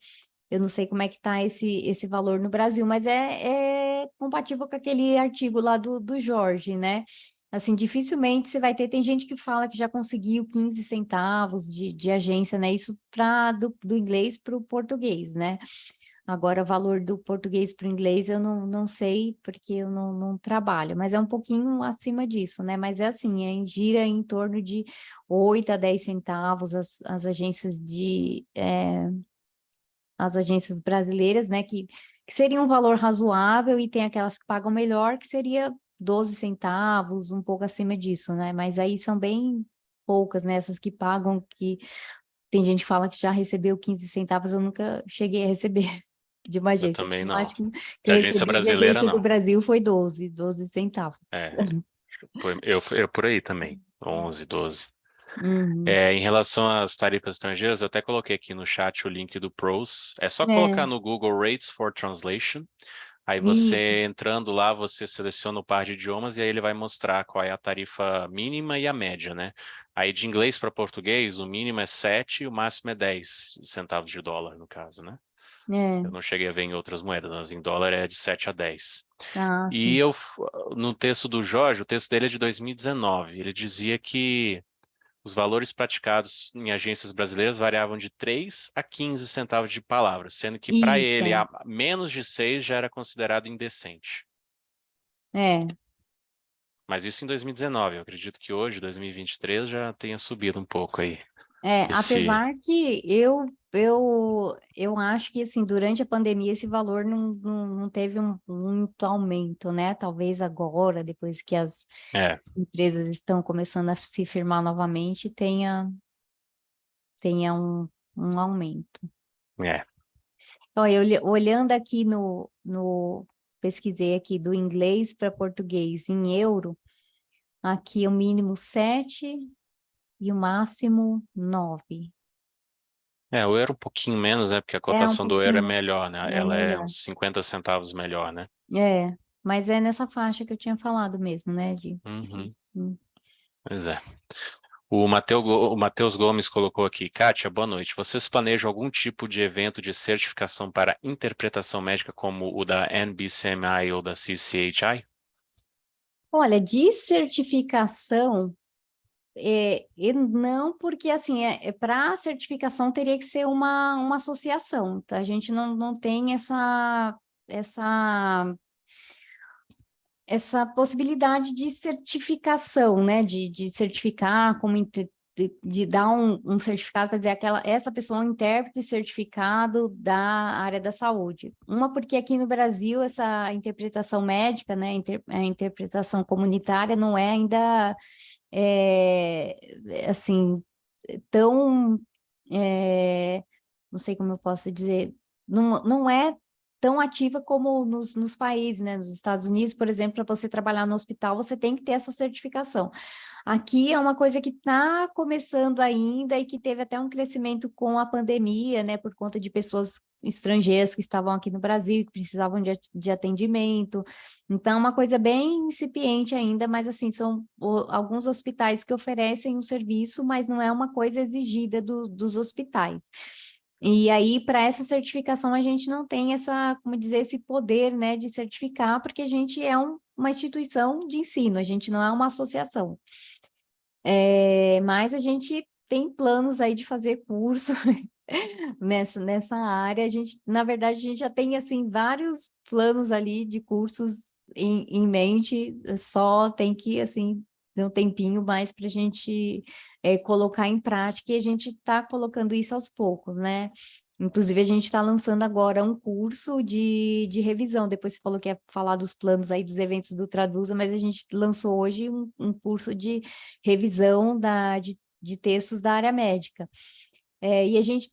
Eu não sei como é que está esse valor no Brasil, mas é compatível com aquele artigo lá do Jorge, né? Assim, dificilmente você vai ter, tem gente que fala que já conseguiu 15 centavos de agência, né? Isso do inglês para o português, né? Agora, o valor do português para o inglês eu não sei, porque eu não trabalho, mas é um pouquinho acima disso, né? Mas é assim, gira em torno de 8 a 10 centavos as agências as agências brasileiras, né? Que seria um valor razoável, e tem aquelas que pagam melhor, que seria 12 centavos, um pouco acima disso, né? Mas aí são bem poucas, né? Essas que pagam, que tem gente que fala que já recebeu 15 centavos, eu nunca cheguei a receber de uma Eu agência. Acho que também o não. máximo que De eu agência recebi de brasileira, agência do não. Brasil foi 12 centavos. É, eu por aí também. 11, 12. Uhum. Em relação às tarifas estrangeiras, eu até coloquei aqui no chat o link do PROS. É só colocar É, no Google Rates for Translation. Aí Isso, você entrando lá, você seleciona o par de idiomas e aí ele vai mostrar qual é a tarifa mínima e a média, né? Aí de inglês para português, o mínimo é 7 e o máximo é 10 centavos de dólar, no caso, né? é, Eu não cheguei a ver em outras moedas, mas em dólar é de 7 a 10. ah, E sim. no texto do Jorge, o texto dele é de 2019, ele dizia que os valores praticados em agências brasileiras variavam de 3 a 15 centavos de palavra, sendo que para Isso, ele, a menos de 6 já era considerado indecente. é. Mas isso em 2019, eu acredito que hoje, 2023, já tenha subido um pouco aí. Esse, Apesar que eu acho que assim, durante a pandemia esse valor não teve muito aumento, né? Talvez agora, depois que as é, empresas estão começando a se firmar novamente, tenha um aumento. é. Então, olhando aqui pesquisei aqui do inglês para português em euro, aqui o mínimo 7 e o máximo 9. O euro um pouquinho menos, né? Porque a É um cotação do euro é pouquinho, melhor, né? é Ela é melhor. uns 50 centavos melhor, né? Mas é nessa faixa que eu tinha falado mesmo, né? Uhum, Hum. pois é. O Matheus Gomes colocou aqui, Kátia, boa noite. Vocês planejam algum tipo de evento de certificação para interpretação médica como o da NBCMI ou da CCHI? Olha, de certificação, e não, porque assim, para certificação teria que ser uma associação, tá? A gente não tem essa essa possibilidade de certificação, né? De certificar como de dar um certificado para dizer essa pessoa é um intérprete certificado da área da saúde. Uma, porque aqui no Brasil essa interpretação médica, né? A interpretação comunitária não é ainda assim tão não sei como eu posso dizer, não é tão ativa como nos países, né? Nos Estados Unidos, por exemplo, para você trabalhar no hospital, você tem que ter essa certificação. Aqui é uma coisa que está começando ainda e que teve até um crescimento com a pandemia, né? Por conta de pessoas estrangeiras que estavam aqui no Brasil, que precisavam de atendimento. Então, é uma coisa bem incipiente ainda, mas assim, são alguns hospitais que oferecem o serviço, mas não é uma coisa exigida dos hospitais. E aí, para essa certificação, a gente não tem como dizer, esse poder, né, de certificar, porque a gente é uma instituição de ensino, a gente não é uma associação. Mas a gente tem planos aí de fazer curso nessa área. Na verdade, a gente já tem, assim, vários planos ali de cursos em mente, só tem que, assim, ter um tempinho mais para a gente colocar em prática, e a gente está colocando isso aos poucos, né? Inclusive, a gente está lançando agora um curso de revisão. Depois você falou que ia falar dos planos aí dos eventos do Traduza, mas a gente lançou hoje um curso de revisão de textos da área médica. E a gente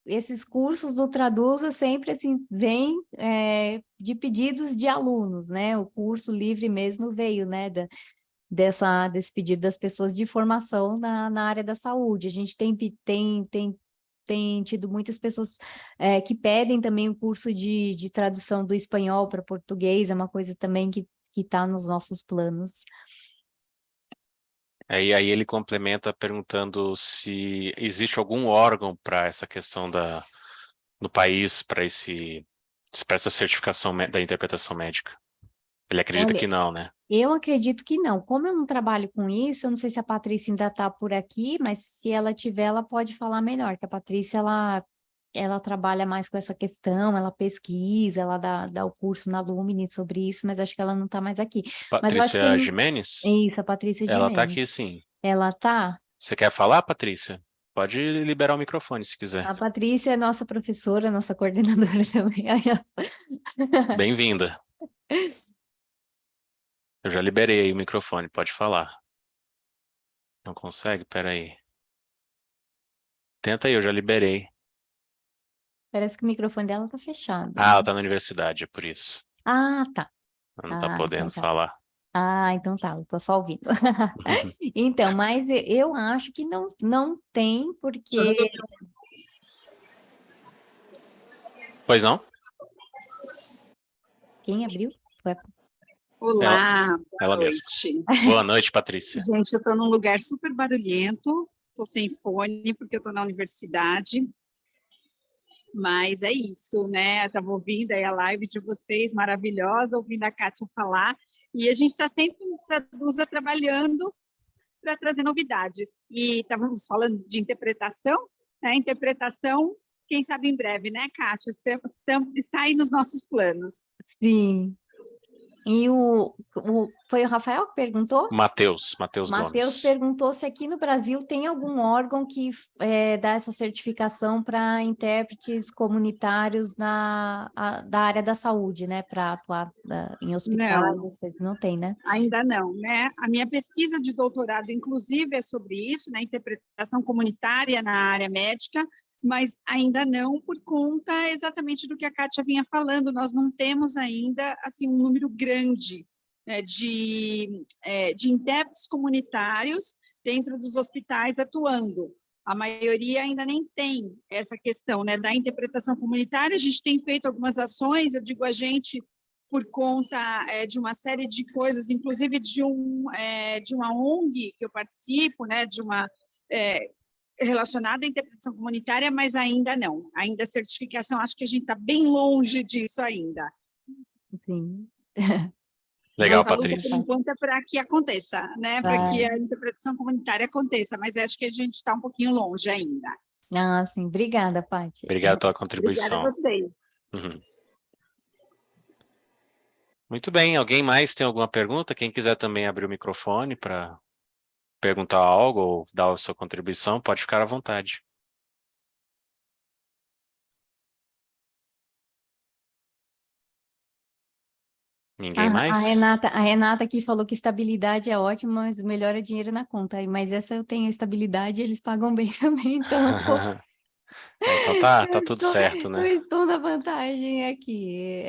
esses cursos do Traduza sempre assim vêm de pedidos de alunos, né? O curso livre mesmo veio, né, desse pedido das pessoas de formação na área da saúde. A gente tem tido muitas pessoas que pedem também o curso de tradução do espanhol para português, é uma coisa também que está nos nossos planos. Aí ele complementa perguntando se existe algum órgão para essa questão no país, para essa certificação da interpretação médica. Ele acredita Olha, que não, né? eu acredito que não. Como eu não trabalho com isso, eu não sei se a Patrícia ainda está por aqui, mas se ela tiver, ela pode falar melhor, que a Patrícia, ela trabalha mais com essa questão, ela pesquisa, ela dá o curso na Lumine sobre isso, mas acho que ela não está mais aqui. Mas eu acho que Patrícia tem... Jimenez? Isso, a Patrícia Ela está Gimenez. aqui, sim. Ela tá? Você quer falar, Patrícia? Pode liberar o microfone se quiser. A Patrícia é nossa professora, nossa coordenadora também. Bem-vinda. Eu já liberei aí o microfone, pode falar. Não consegue? Pera aí. Tenta aí, eu já liberei. Parece que o microfone dela tá fechado. Ah, ela tá na universidade, é por isso. Ah, tá. Ela não tá Ah, então podendo tá. falar. Ah, então tá, eu tô só ouvindo. Então, mas eu acho que não tem, porque Pois não? Quem abriu? Foi Olá, Ela boa noite. Boa noite, Patrícia. Gente, eu estou num lugar super barulhento, estou sem fone porque eu estou na universidade, mas é isso, né? Estava ouvindo aí a live de vocês, maravilhosa, ouvindo a Kátia falar, e a gente está sempre no Traduza trabalhando para trazer novidades. E estávamos falando de interpretação, né? Interpretação, quem sabe em breve, né, Kátia? Está aí nos nossos planos. Sim. E foi o Rafael que perguntou? Matheus Matheus Gomes. perguntou se aqui no Brasil tem algum órgão que dá essa certificação para intérpretes comunitários da área da saúde, né? Para atuar em hospitais, não tem, né? Ainda não, né? A minha pesquisa de doutorado, inclusive, é sobre isso, né? Interpretação comunitária na área médica, mas ainda não por conta exatamente do que a Kátia vinha falando. Nós não temos ainda assim um número grande, né, de intérpretes comunitários dentro dos hospitais atuando. A maioria ainda nem tem essa questão, né, da interpretação comunitária. A gente tem feito algumas ações, eu digo a gente por conta de uma série de coisas, inclusive de uma ONG que eu participo, né, de uma relacionada à interpretação comunitária, mas ainda não. Ainda a certificação, acho que a gente está bem longe disso ainda. Sim. Legal, Nossa luta, Patrícia. por enquanto, é para que aconteça, né? Para que a interpretação comunitária aconteça, mas acho que a gente está um pouquinho longe ainda. Ah, sim. Obrigada, Paty. Obrigado pela contribuição. Obrigada a vocês. Uhum. Muito bem, alguém mais tem alguma pergunta? Quem quiser também abrir o microfone para perguntar algo ou dar a sua contribuição, pode ficar à vontade. Ninguém mais? A Renata aqui falou que estabilidade é ótima, mas o melhor é dinheiro na conta. Mas essa eu tenho estabilidade e eles pagam bem também, então Então tá tudo certo, eu né? estou na vantagem aqui.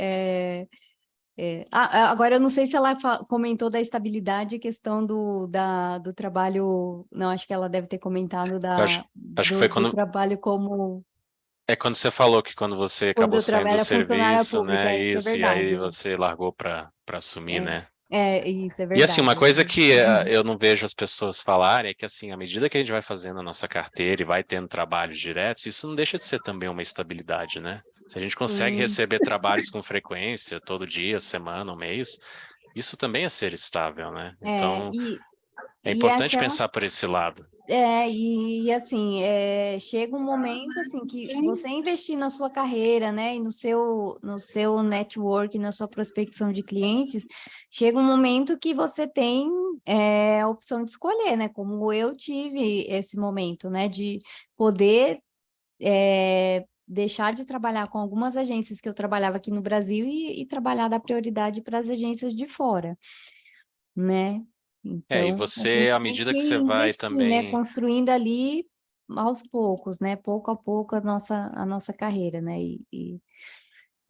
Agora, eu não sei se ela comentou da estabilidade, questão do trabalho. Não, acho que ela deve ter comentado Acho que foi do quando trabalho como. quando você falou que quando você Quando acabou eu saindo do trabalho funcionária serviço, pública, né? isso é Isso, e aí verdade. você largou para assumir, né? Isso é E assim, verdade. uma coisa que eu não vejo as pessoas falarem é que assim, à medida que a gente vai fazendo a nossa carteira e vai tendo trabalhos diretos, isso não deixa de ser também uma estabilidade, né? Se a gente consegue Sim. receber trabalhos com frequência, todo dia, semana, um mês, isso também é ser estável, né? Então, é importante pensar por esse lado. Assim, chega um momento assim que você investir na sua carreira, né, e no seu network, na sua prospecção de clientes, chega um momento que você tem a opção de escolher, né, como eu tive esse momento, né, de poder deixar de trabalhar com algumas agências que eu trabalhava aqui no Brasil e trabalhar da prioridade para as agências de fora, né? E Então, a você, gente à tem medida que que você vai investir, né? também. Construindo ali aos poucos, né? Pouco a pouco a nossa carreira, né? E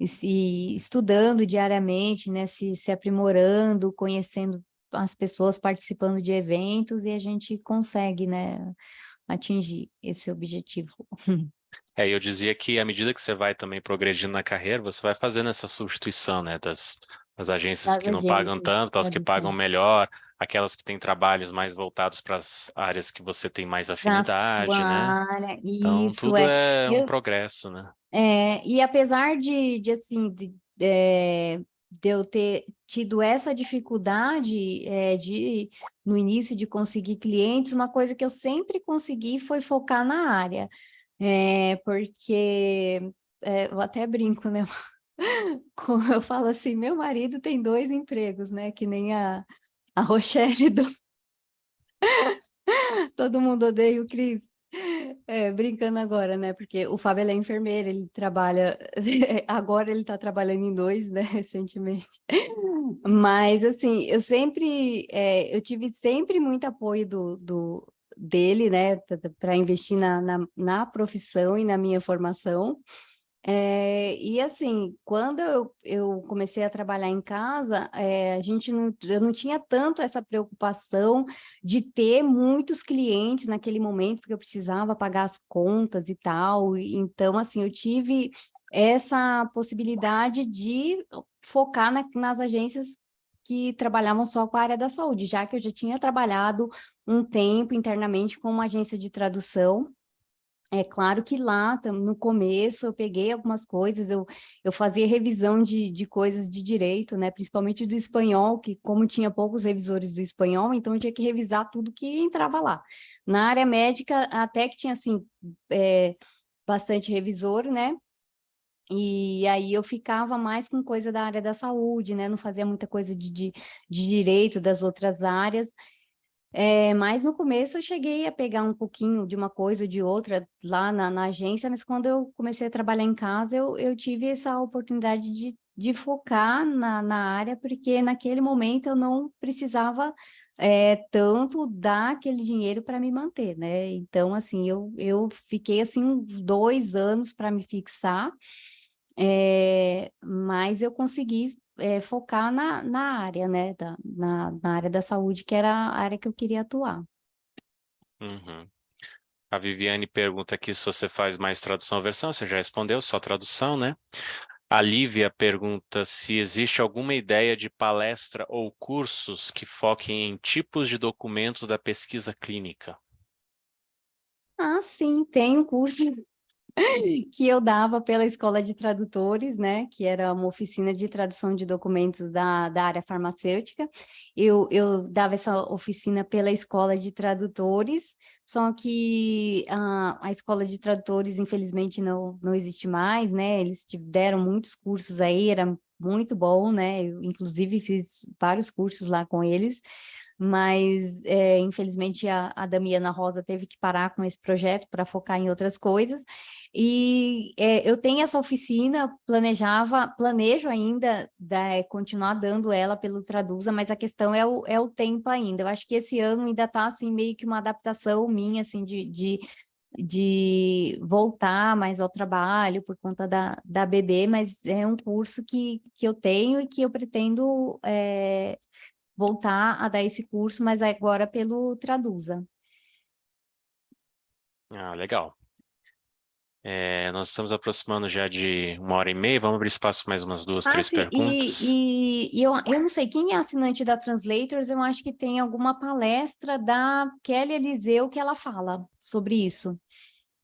se estudando diariamente, né? Se aprimorando, conhecendo as pessoas, participando de eventos, e a gente consegue, né? Atingir esse objetivo. Eu dizia que à medida que você vai também progredindo na carreira, você vai fazendo essa substituição, né, das agências Das que não pagam agências tanto, as que pagam tradicionais. melhor, aquelas que têm trabalhos mais voltados para as áreas que você tem mais Na sua afinidade, né? área, Então, isso tudo é. é um progresso, né? E apesar de eu ter tido essa dificuldade no início de conseguir clientes, uma coisa que eu sempre consegui foi focar na área. Porque eu até brinco, né? Eu falo assim, meu marido tem 2 empregos, né? Que nem a Rochelle do Todo Mundo Odeia o Cris. Brincando agora, né? Porque o Fábio ele é enfermeiro, ele trabalha. Agora ele está trabalhando em 2, né? Recentemente. Mas, assim, eu tive sempre muito apoio dele, né? Para investir na profissão e na minha formação. E assim, quando eu comecei a trabalhar em casa, eu não tinha tanto essa preocupação de ter muitos clientes naquele momento, porque eu precisava pagar as contas e tal. Então, assim, eu tive essa possibilidade de focar nas agências que trabalhavam só com a área da saúde, já que eu já tinha trabalhado um tempo internamente com uma agência de tradução. É claro que lá, no começo, eu peguei algumas coisas, eu fazia revisão de coisas de direito, né, principalmente do espanhol, que como tinha poucos revisores do espanhol, então eu tinha que revisar tudo que entrava lá. Na área médica, até que tinha, assim, bastante revisor, né, e aí eu ficava mais com coisa da área da saúde, né, não fazia muita coisa de direito das outras áreas. Mas no começo eu cheguei a pegar um pouquinho de uma coisa ou de outra lá na agência, mas quando eu comecei a trabalhar em casa, eu tive essa oportunidade de focar na área, porque naquele momento eu não precisava tanto dar aquele dinheiro para me manter, né? Então, assim, eu fiquei, assim, 2 anos para me fixar, mas eu consegui focar na área, né, na área da saúde, que era a área que eu queria atuar. Uhum. A Viviane pergunta aqui se você faz mais tradução ou versão, você já respondeu, só tradução, né? A Lívia pergunta se existe alguma ideia de palestra ou cursos que foquem em tipos de documentos da pesquisa clínica. Ah, sim, tem um curso que eu dava pela Escola de Tradutores, né, que era uma oficina de tradução de documentos da área farmacêutica. Eu dava essa oficina pela Escola de Tradutores, só que a Escola de Tradutores, infelizmente, não existe mais, né, eles deram muitos cursos aí, era muito bom, né, eu, inclusive, fiz vários cursos lá com eles, mas, infelizmente, a Damiana Rosa teve que parar com esse projeto para focar em outras coisas, e eu tenho essa oficina, planejo ainda continuar dando ela pelo Traduza, mas a questão é o tempo ainda. Eu acho que esse ano ainda está assim, meio que uma adaptação minha, assim, de voltar mais ao trabalho por conta da bebê, mas é um curso que eu tenho e que eu pretendo voltar a dar esse curso, mas agora pelo Traduza. Ah, legal. Nós estamos aproximando já de 1h30, vamos abrir espaço para mais umas 2, Ah, 3 sim, perguntas. e eu não sei, quem é assinante da Translators, eu acho que tem alguma palestra da Kelly Eliseu que ela fala sobre isso.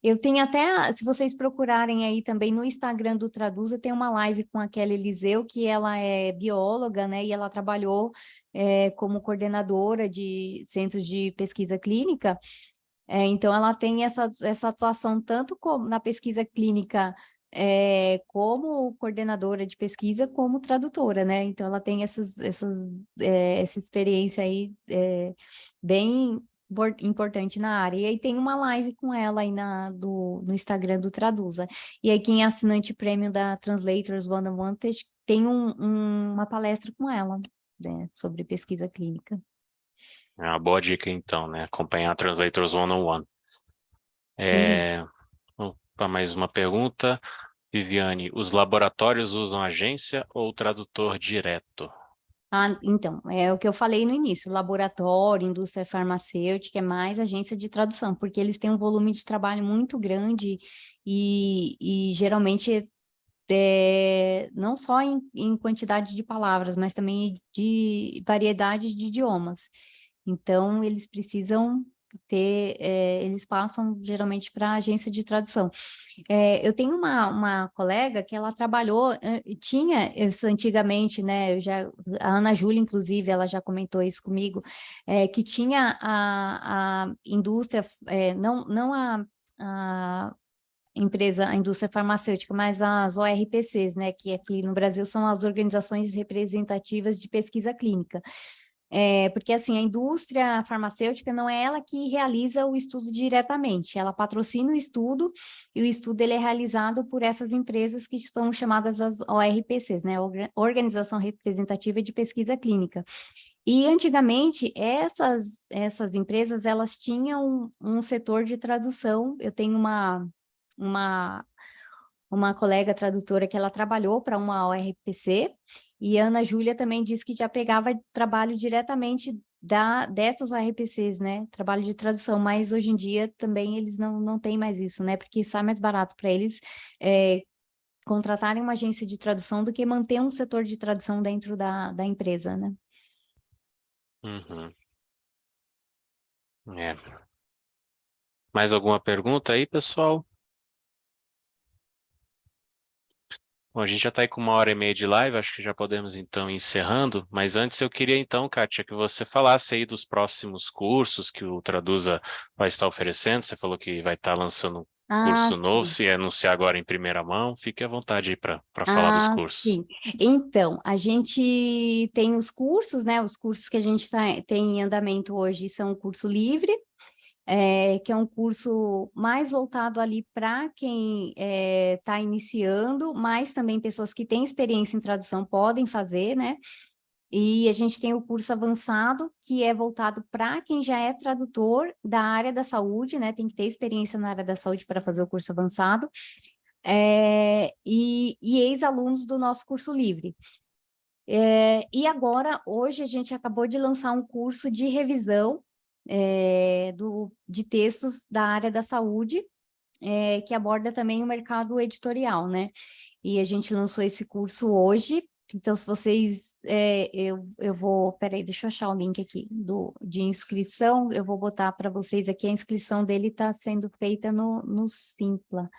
Eu tenho até, se vocês procurarem aí também no Instagram do Traduza, tem uma live com a Kelly Eliseu, que ela é bióloga, né, e ela trabalhou como coordenadora de centros de pesquisa clínica, então ela tem essa atuação tanto como na pesquisa clínica, como coordenadora de pesquisa, como tradutora, né? Então ela tem essa experiência aí bem importante na área. E aí tem uma live com ela aí no Instagram do Traduza. E aí quem é assinante prêmio da Translators One on One tem uma palestra com ela, né, sobre pesquisa clínica. É uma boa dica, então, né? Acompanhar Translators One-on-One. Sim. Para mais uma pergunta. Viviane, os laboratórios usam agência ou tradutor direto? Ah, então, é o que eu falei no início, laboratório, indústria farmacêutica, é mais agência de tradução, porque eles têm um volume de trabalho muito grande e geralmente não só em quantidade de palavras, mas também de variedade de idiomas. Então, eles precisam eles passam geralmente para a agência de tradução. Eu tenho uma colega que ela trabalhou, tinha isso antigamente, né? A Ana Júlia, inclusive, ela já comentou isso comigo, que tinha a indústria, não a empresa, a indústria farmacêutica, mas as ORPCs, né? Que aqui no Brasil são as organizações representativas de pesquisa clínica. Porque assim, a indústria farmacêutica não é ela que realiza o estudo diretamente, ela patrocina o estudo e o estudo ele é realizado por essas empresas que são chamadas as ORPCs, né? Organização Representativa de Pesquisa Clínica. E antigamente essas empresas elas tinham um setor de tradução. Eu tenho uma uma colega tradutora que ela trabalhou para uma ORPC, e a Ana Júlia também disse que já pegava trabalho diretamente dessas ORPCs, né? Trabalho de tradução, mas hoje em dia também eles não têm mais isso, né? Porque sai mais barato para eles contratarem uma agência de tradução do que manter um setor de tradução dentro da empresa, né? Uhum. É. Mais alguma pergunta aí, pessoal? Bom, a gente já está aí com 1h30 de live, acho que já podemos então ir encerrando, mas antes eu queria então, Kátia, que você falasse aí dos próximos cursos que o Traduza vai estar oferecendo. Você falou que vai estar lançando um Ah, curso novo, sim. se anunciar agora em primeira mão, fique à vontade aí para falar dos Ah, cursos. sim. Então, a gente tem os cursos, né? Os cursos que a gente tem em andamento hoje são o curso livre, que é um curso mais voltado ali para quem está iniciando, mas também pessoas que têm experiência em tradução podem fazer, né? E a gente tem o curso avançado, que é voltado para quem já é tradutor da área da saúde, né? Tem que ter experiência na área da saúde para fazer o curso avançado, e ex-alunos do nosso curso livre. E agora, hoje, a gente acabou de lançar um curso de revisão de textos da área da saúde, que aborda também o mercado editorial, né? E a gente lançou esse curso hoje. Então, se vocês... eu vou... Peraí, deixa eu achar o link aqui de inscrição. Eu vou botar para vocês aqui. A inscrição dele está sendo feita no Simpla.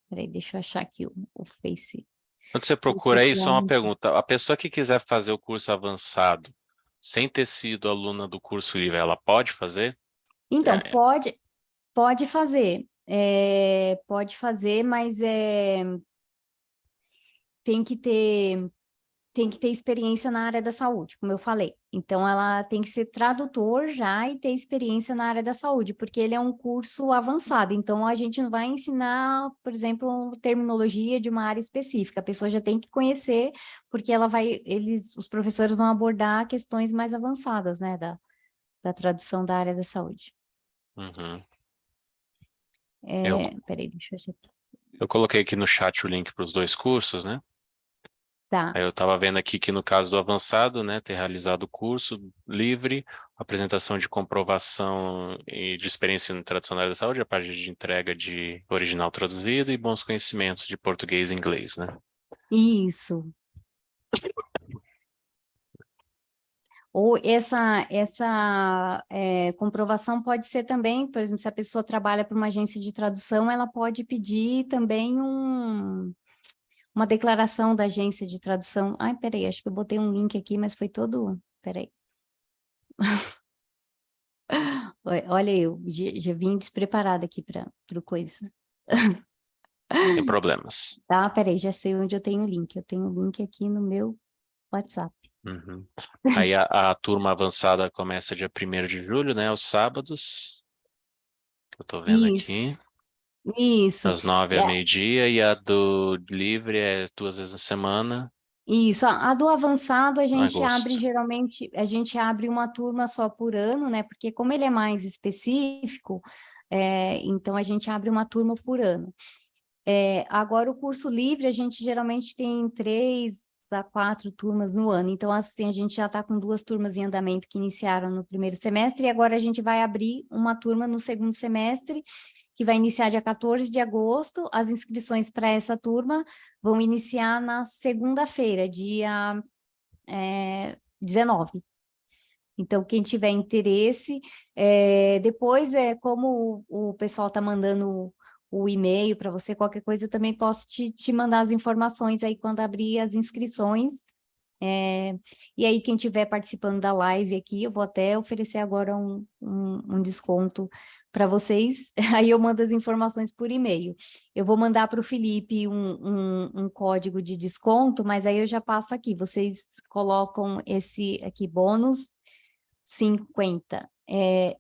Peraí, deixa eu achar aqui o Face. Quando você procura aí, só uma pergunta. A pessoa que quiser fazer o curso avançado, sem ter sido aluna do curso livre, ela pode fazer? Então, É, pode fazer. Pode fazer, mas tem que ter... tem que ter experiência na área da saúde, como eu falei. Então, ela tem que ser tradutor já e ter experiência na área da saúde, porque ele é um curso avançado. Então, a gente não vai ensinar, por exemplo, terminologia de uma área específica. A pessoa já tem que conhecer, porque os professores vão abordar questões mais avançadas, né, da tradução da área da saúde. uhum. Eu, Peraí, deixa eu achar aqui. eu coloquei aqui no chat o link para os dois cursos, né? Tá, Aí eu estava vendo aqui que no caso do avançado, né, ter realizado o curso livre, apresentação de comprovação e de experiência em tradução da área da saúde, a parte de entrega de original traduzido e bons conhecimentos de português e inglês, né? isso. Ou essa comprovação pode ser também, por exemplo, se a pessoa trabalha para uma agência de tradução, ela pode pedir também uma declaração da agência de tradução. Ai, peraí, acho que eu botei um link aqui, mas foi todo... Peraí. Olha, eu já vim despreparada aqui para o coisa. Sem problemas. Tá, peraí, já sei onde eu tenho o link. Eu tenho o link aqui no meu WhatsApp. Uhum. Aí a turma avançada começa dia 1º de julho, né, aos sábados, que eu tô vendo Isso, aqui, isso. das 9 a meio-dia, e a do livre é 2 vezes a semana, Isso, a do avançado a em gente abre agosto. geralmente, a gente abre uma turma só por ano, né? Porque como ele é mais específico, então a gente abre uma turma por ano. Agora o curso livre a gente geralmente tem 3 a 4 turmas no ano. Então, assim, a gente já está com 2 turmas em andamento que iniciaram no primeiro semestre, e agora a gente vai abrir uma turma no segundo semestre, que vai iniciar dia 14 de agosto. As inscrições para essa turma vão iniciar na segunda-feira, dia 19. Então, quem tiver interesse, depois, como o pessoal está mandando o e-mail para você, qualquer coisa, eu também posso te mandar as informações aí quando abrir as inscrições. E aí, quem estiver participando da live aqui, eu vou até oferecer agora um desconto para vocês. Aí eu mando as informações por e-mail. Eu vou mandar para o Felipe um código de desconto, mas aí eu já passo aqui. Vocês colocam esse aqui, bônus 50.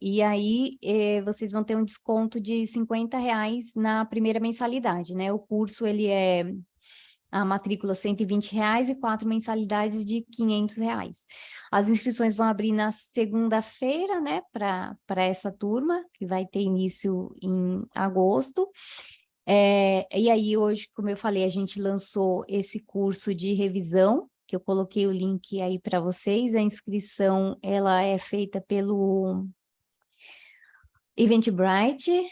E aí, vocês vão ter um desconto de R$ 50 na primeira mensalidade, né? O curso, ele é a matrícula R$ 120 e 4 mensalidades de R$ 500. As inscrições vão abrir na segunda-feira, né, para essa turma, que vai ter início em agosto. E aí, hoje, como eu falei, a gente lançou esse curso de revisão, que eu coloquei o link aí para vocês. A inscrição, ela é feita pelo Eventbrite,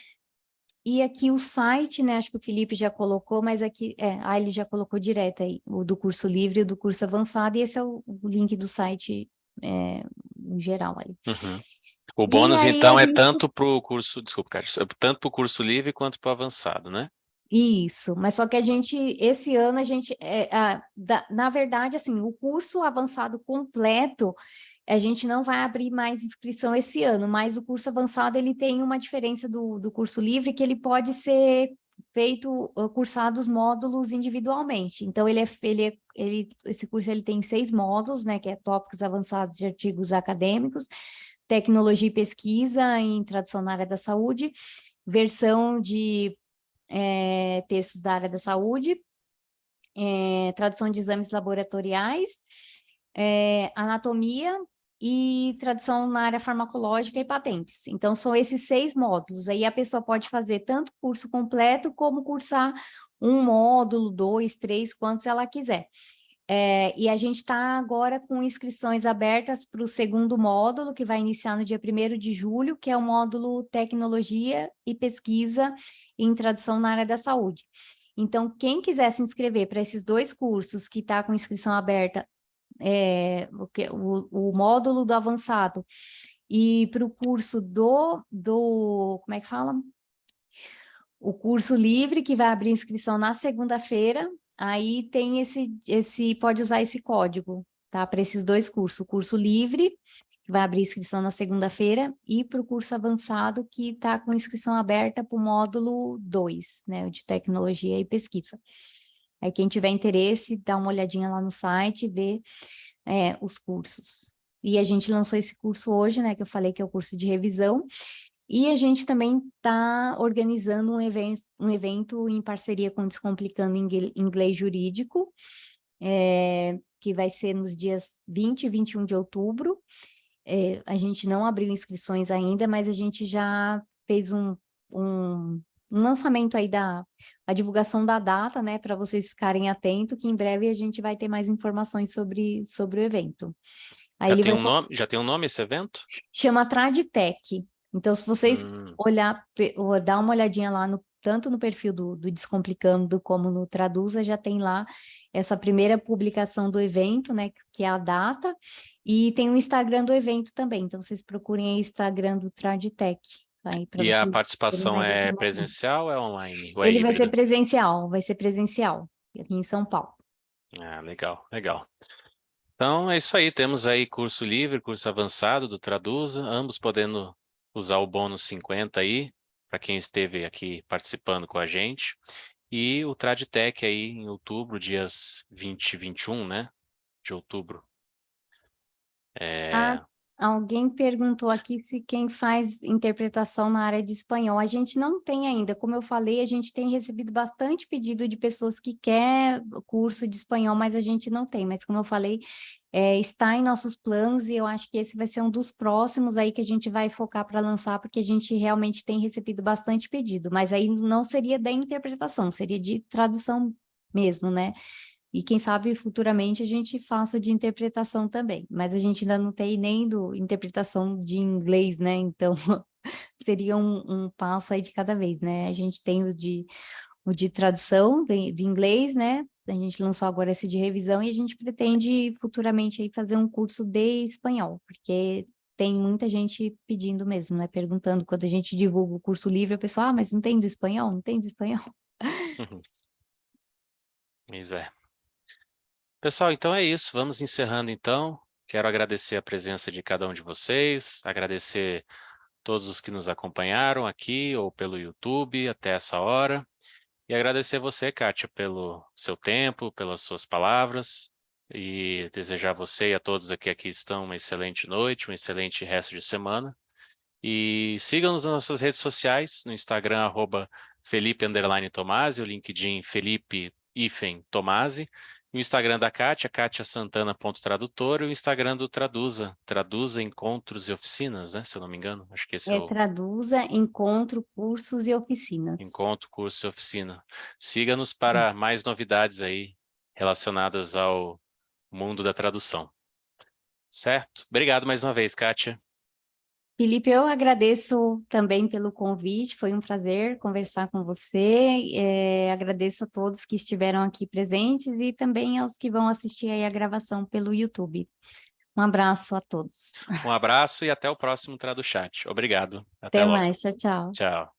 E aqui o site, né? Acho que o Felipe já colocou, mas aqui, ele já colocou direto aí, o do curso livre e o do curso avançado, e esse é o link do site em geral aí. Uhum. O E bônus, aí a então, é gente tanto para o curso, desculpa, Kátia, tanto para o curso livre quanto para o avançado, né? Isso, mas só que esse ano, na verdade, assim, o curso avançado completo, a gente não vai abrir mais inscrição esse ano, mas o curso avançado, ele tem uma diferença do curso livre, que ele pode ser feito, cursado os módulos individualmente. Então, esse curso, ele tem 6 módulos, né, que é tópicos avançados de artigos acadêmicos, tecnologia e pesquisa em tradução na área da saúde, versão de textos da área da saúde, tradução de exames laboratoriais, anatomia e tradução na área farmacológica e patentes. Então, são esses 6 módulos. Aí a pessoa pode fazer tanto curso completo como cursar um módulo, 2, 3, quantos ela quiser. E a gente está agora com inscrições abertas para o segundo módulo, que vai iniciar no dia 1º de julho, que é o módulo Tecnologia e Pesquisa em Tradução na área da Saúde. Então, quem quiser se inscrever para esses 2 cursos que está com inscrição aberta, o módulo do avançado e para o curso como é que fala? O curso livre, que vai abrir inscrição na segunda-feira, aí tem pode usar esse código, tá? Para esses 2 cursos, o curso livre, que vai abrir inscrição na segunda-feira, e para o curso avançado, que está com inscrição aberta para o módulo 2, né? O de tecnologia e pesquisa. Aí quem tiver interesse, dá uma olhadinha lá no site e vê os cursos. E a gente lançou esse curso hoje, né? Que eu falei que é o curso de revisão. E a gente também está organizando um evento em parceria com Descomplicando Inglês Jurídico, que vai ser nos dias 20 e 21 de outubro. A gente não abriu inscrições ainda, mas a gente já fez um lançamento aí a divulgação da data, né, para vocês ficarem atentos, que em breve a gente vai ter mais informações sobre o evento. Aí ele vai Já tem um nome esse evento? chama Traditec. Então, se vocês ou dar uma olhadinha lá tanto no perfil do Descomplicando como no Traduza, já tem lá essa primeira publicação do evento, né, que é a data, e tem o Instagram do evento também. Então, vocês procurem aí o Instagram do Traditec. Aí, E a vocês terem participação mais é informações. presencial ou é online? Ou é Ele vai ser híbrido? presencial, aqui em São Paulo. Ah, legal, legal. Então, é isso aí. Temos aí curso livre, curso avançado do Traduza, ambos podendo usar o bônus 50 aí, para quem esteve aqui participando com a gente. E o Traditec aí em outubro, dias 20 e 21, né? De outubro. Alguém perguntou aqui se quem faz interpretação na área de espanhol. A gente não tem ainda. Como eu falei, a gente tem recebido bastante pedido de pessoas que quer curso de espanhol, mas a gente não tem. Mas como eu falei, está em nossos planos e eu acho que esse vai ser um dos próximos aí que a gente vai focar para lançar, porque a gente realmente tem recebido bastante pedido. Mas aí não seria da interpretação, seria de tradução mesmo, né? E quem sabe futuramente a gente faça de interpretação também, mas a gente ainda não tem nem do interpretação de inglês, né? Então seria um passo aí de cada vez, né? A gente tem o de tradução de inglês, né? A gente lançou agora esse de revisão e a gente pretende futuramente aí fazer um curso de espanhol, porque tem muita gente pedindo mesmo, né? Perguntando quando a gente divulga o curso livre, o pessoal, mas não tem do espanhol? Não tem do espanhol? Pois é. Pessoal, então é isso. Vamos encerrando então. Quero agradecer a presença de cada um de vocês, agradecer todos os que nos acompanharam aqui ou pelo YouTube até essa hora. E agradecer você, Kátia, pelo seu tempo, pelas suas palavras. E desejar a você e a todos aqui estão uma excelente noite, um excelente resto de semana. E sigam-nos nas nossas redes sociais, no Instagram, @Felipe_Tomasi, o LinkedIn Felipe_Tomasi, o Instagram da Kátia, katiasantana.tradutor, e o Instagram do Traduza, Traduza Encontros e Oficinas, né? Se eu não me engano, acho que esse é o Traduza, encontro, cursos e oficinas. Encontro, Curso e Oficina. Siga-nos para mais novidades aí relacionadas ao mundo da tradução. Certo? Obrigado mais uma vez, Kátia. Felipe, eu agradeço também pelo convite, foi um prazer conversar com você. Agradeço a todos que estiveram aqui presentes e também aos que vão assistir aí a gravação pelo YouTube. Um abraço a todos. Um abraço e até o próximo TraduChat. Obrigado. Até Até logo. mais, tchau, tchau. Tchau.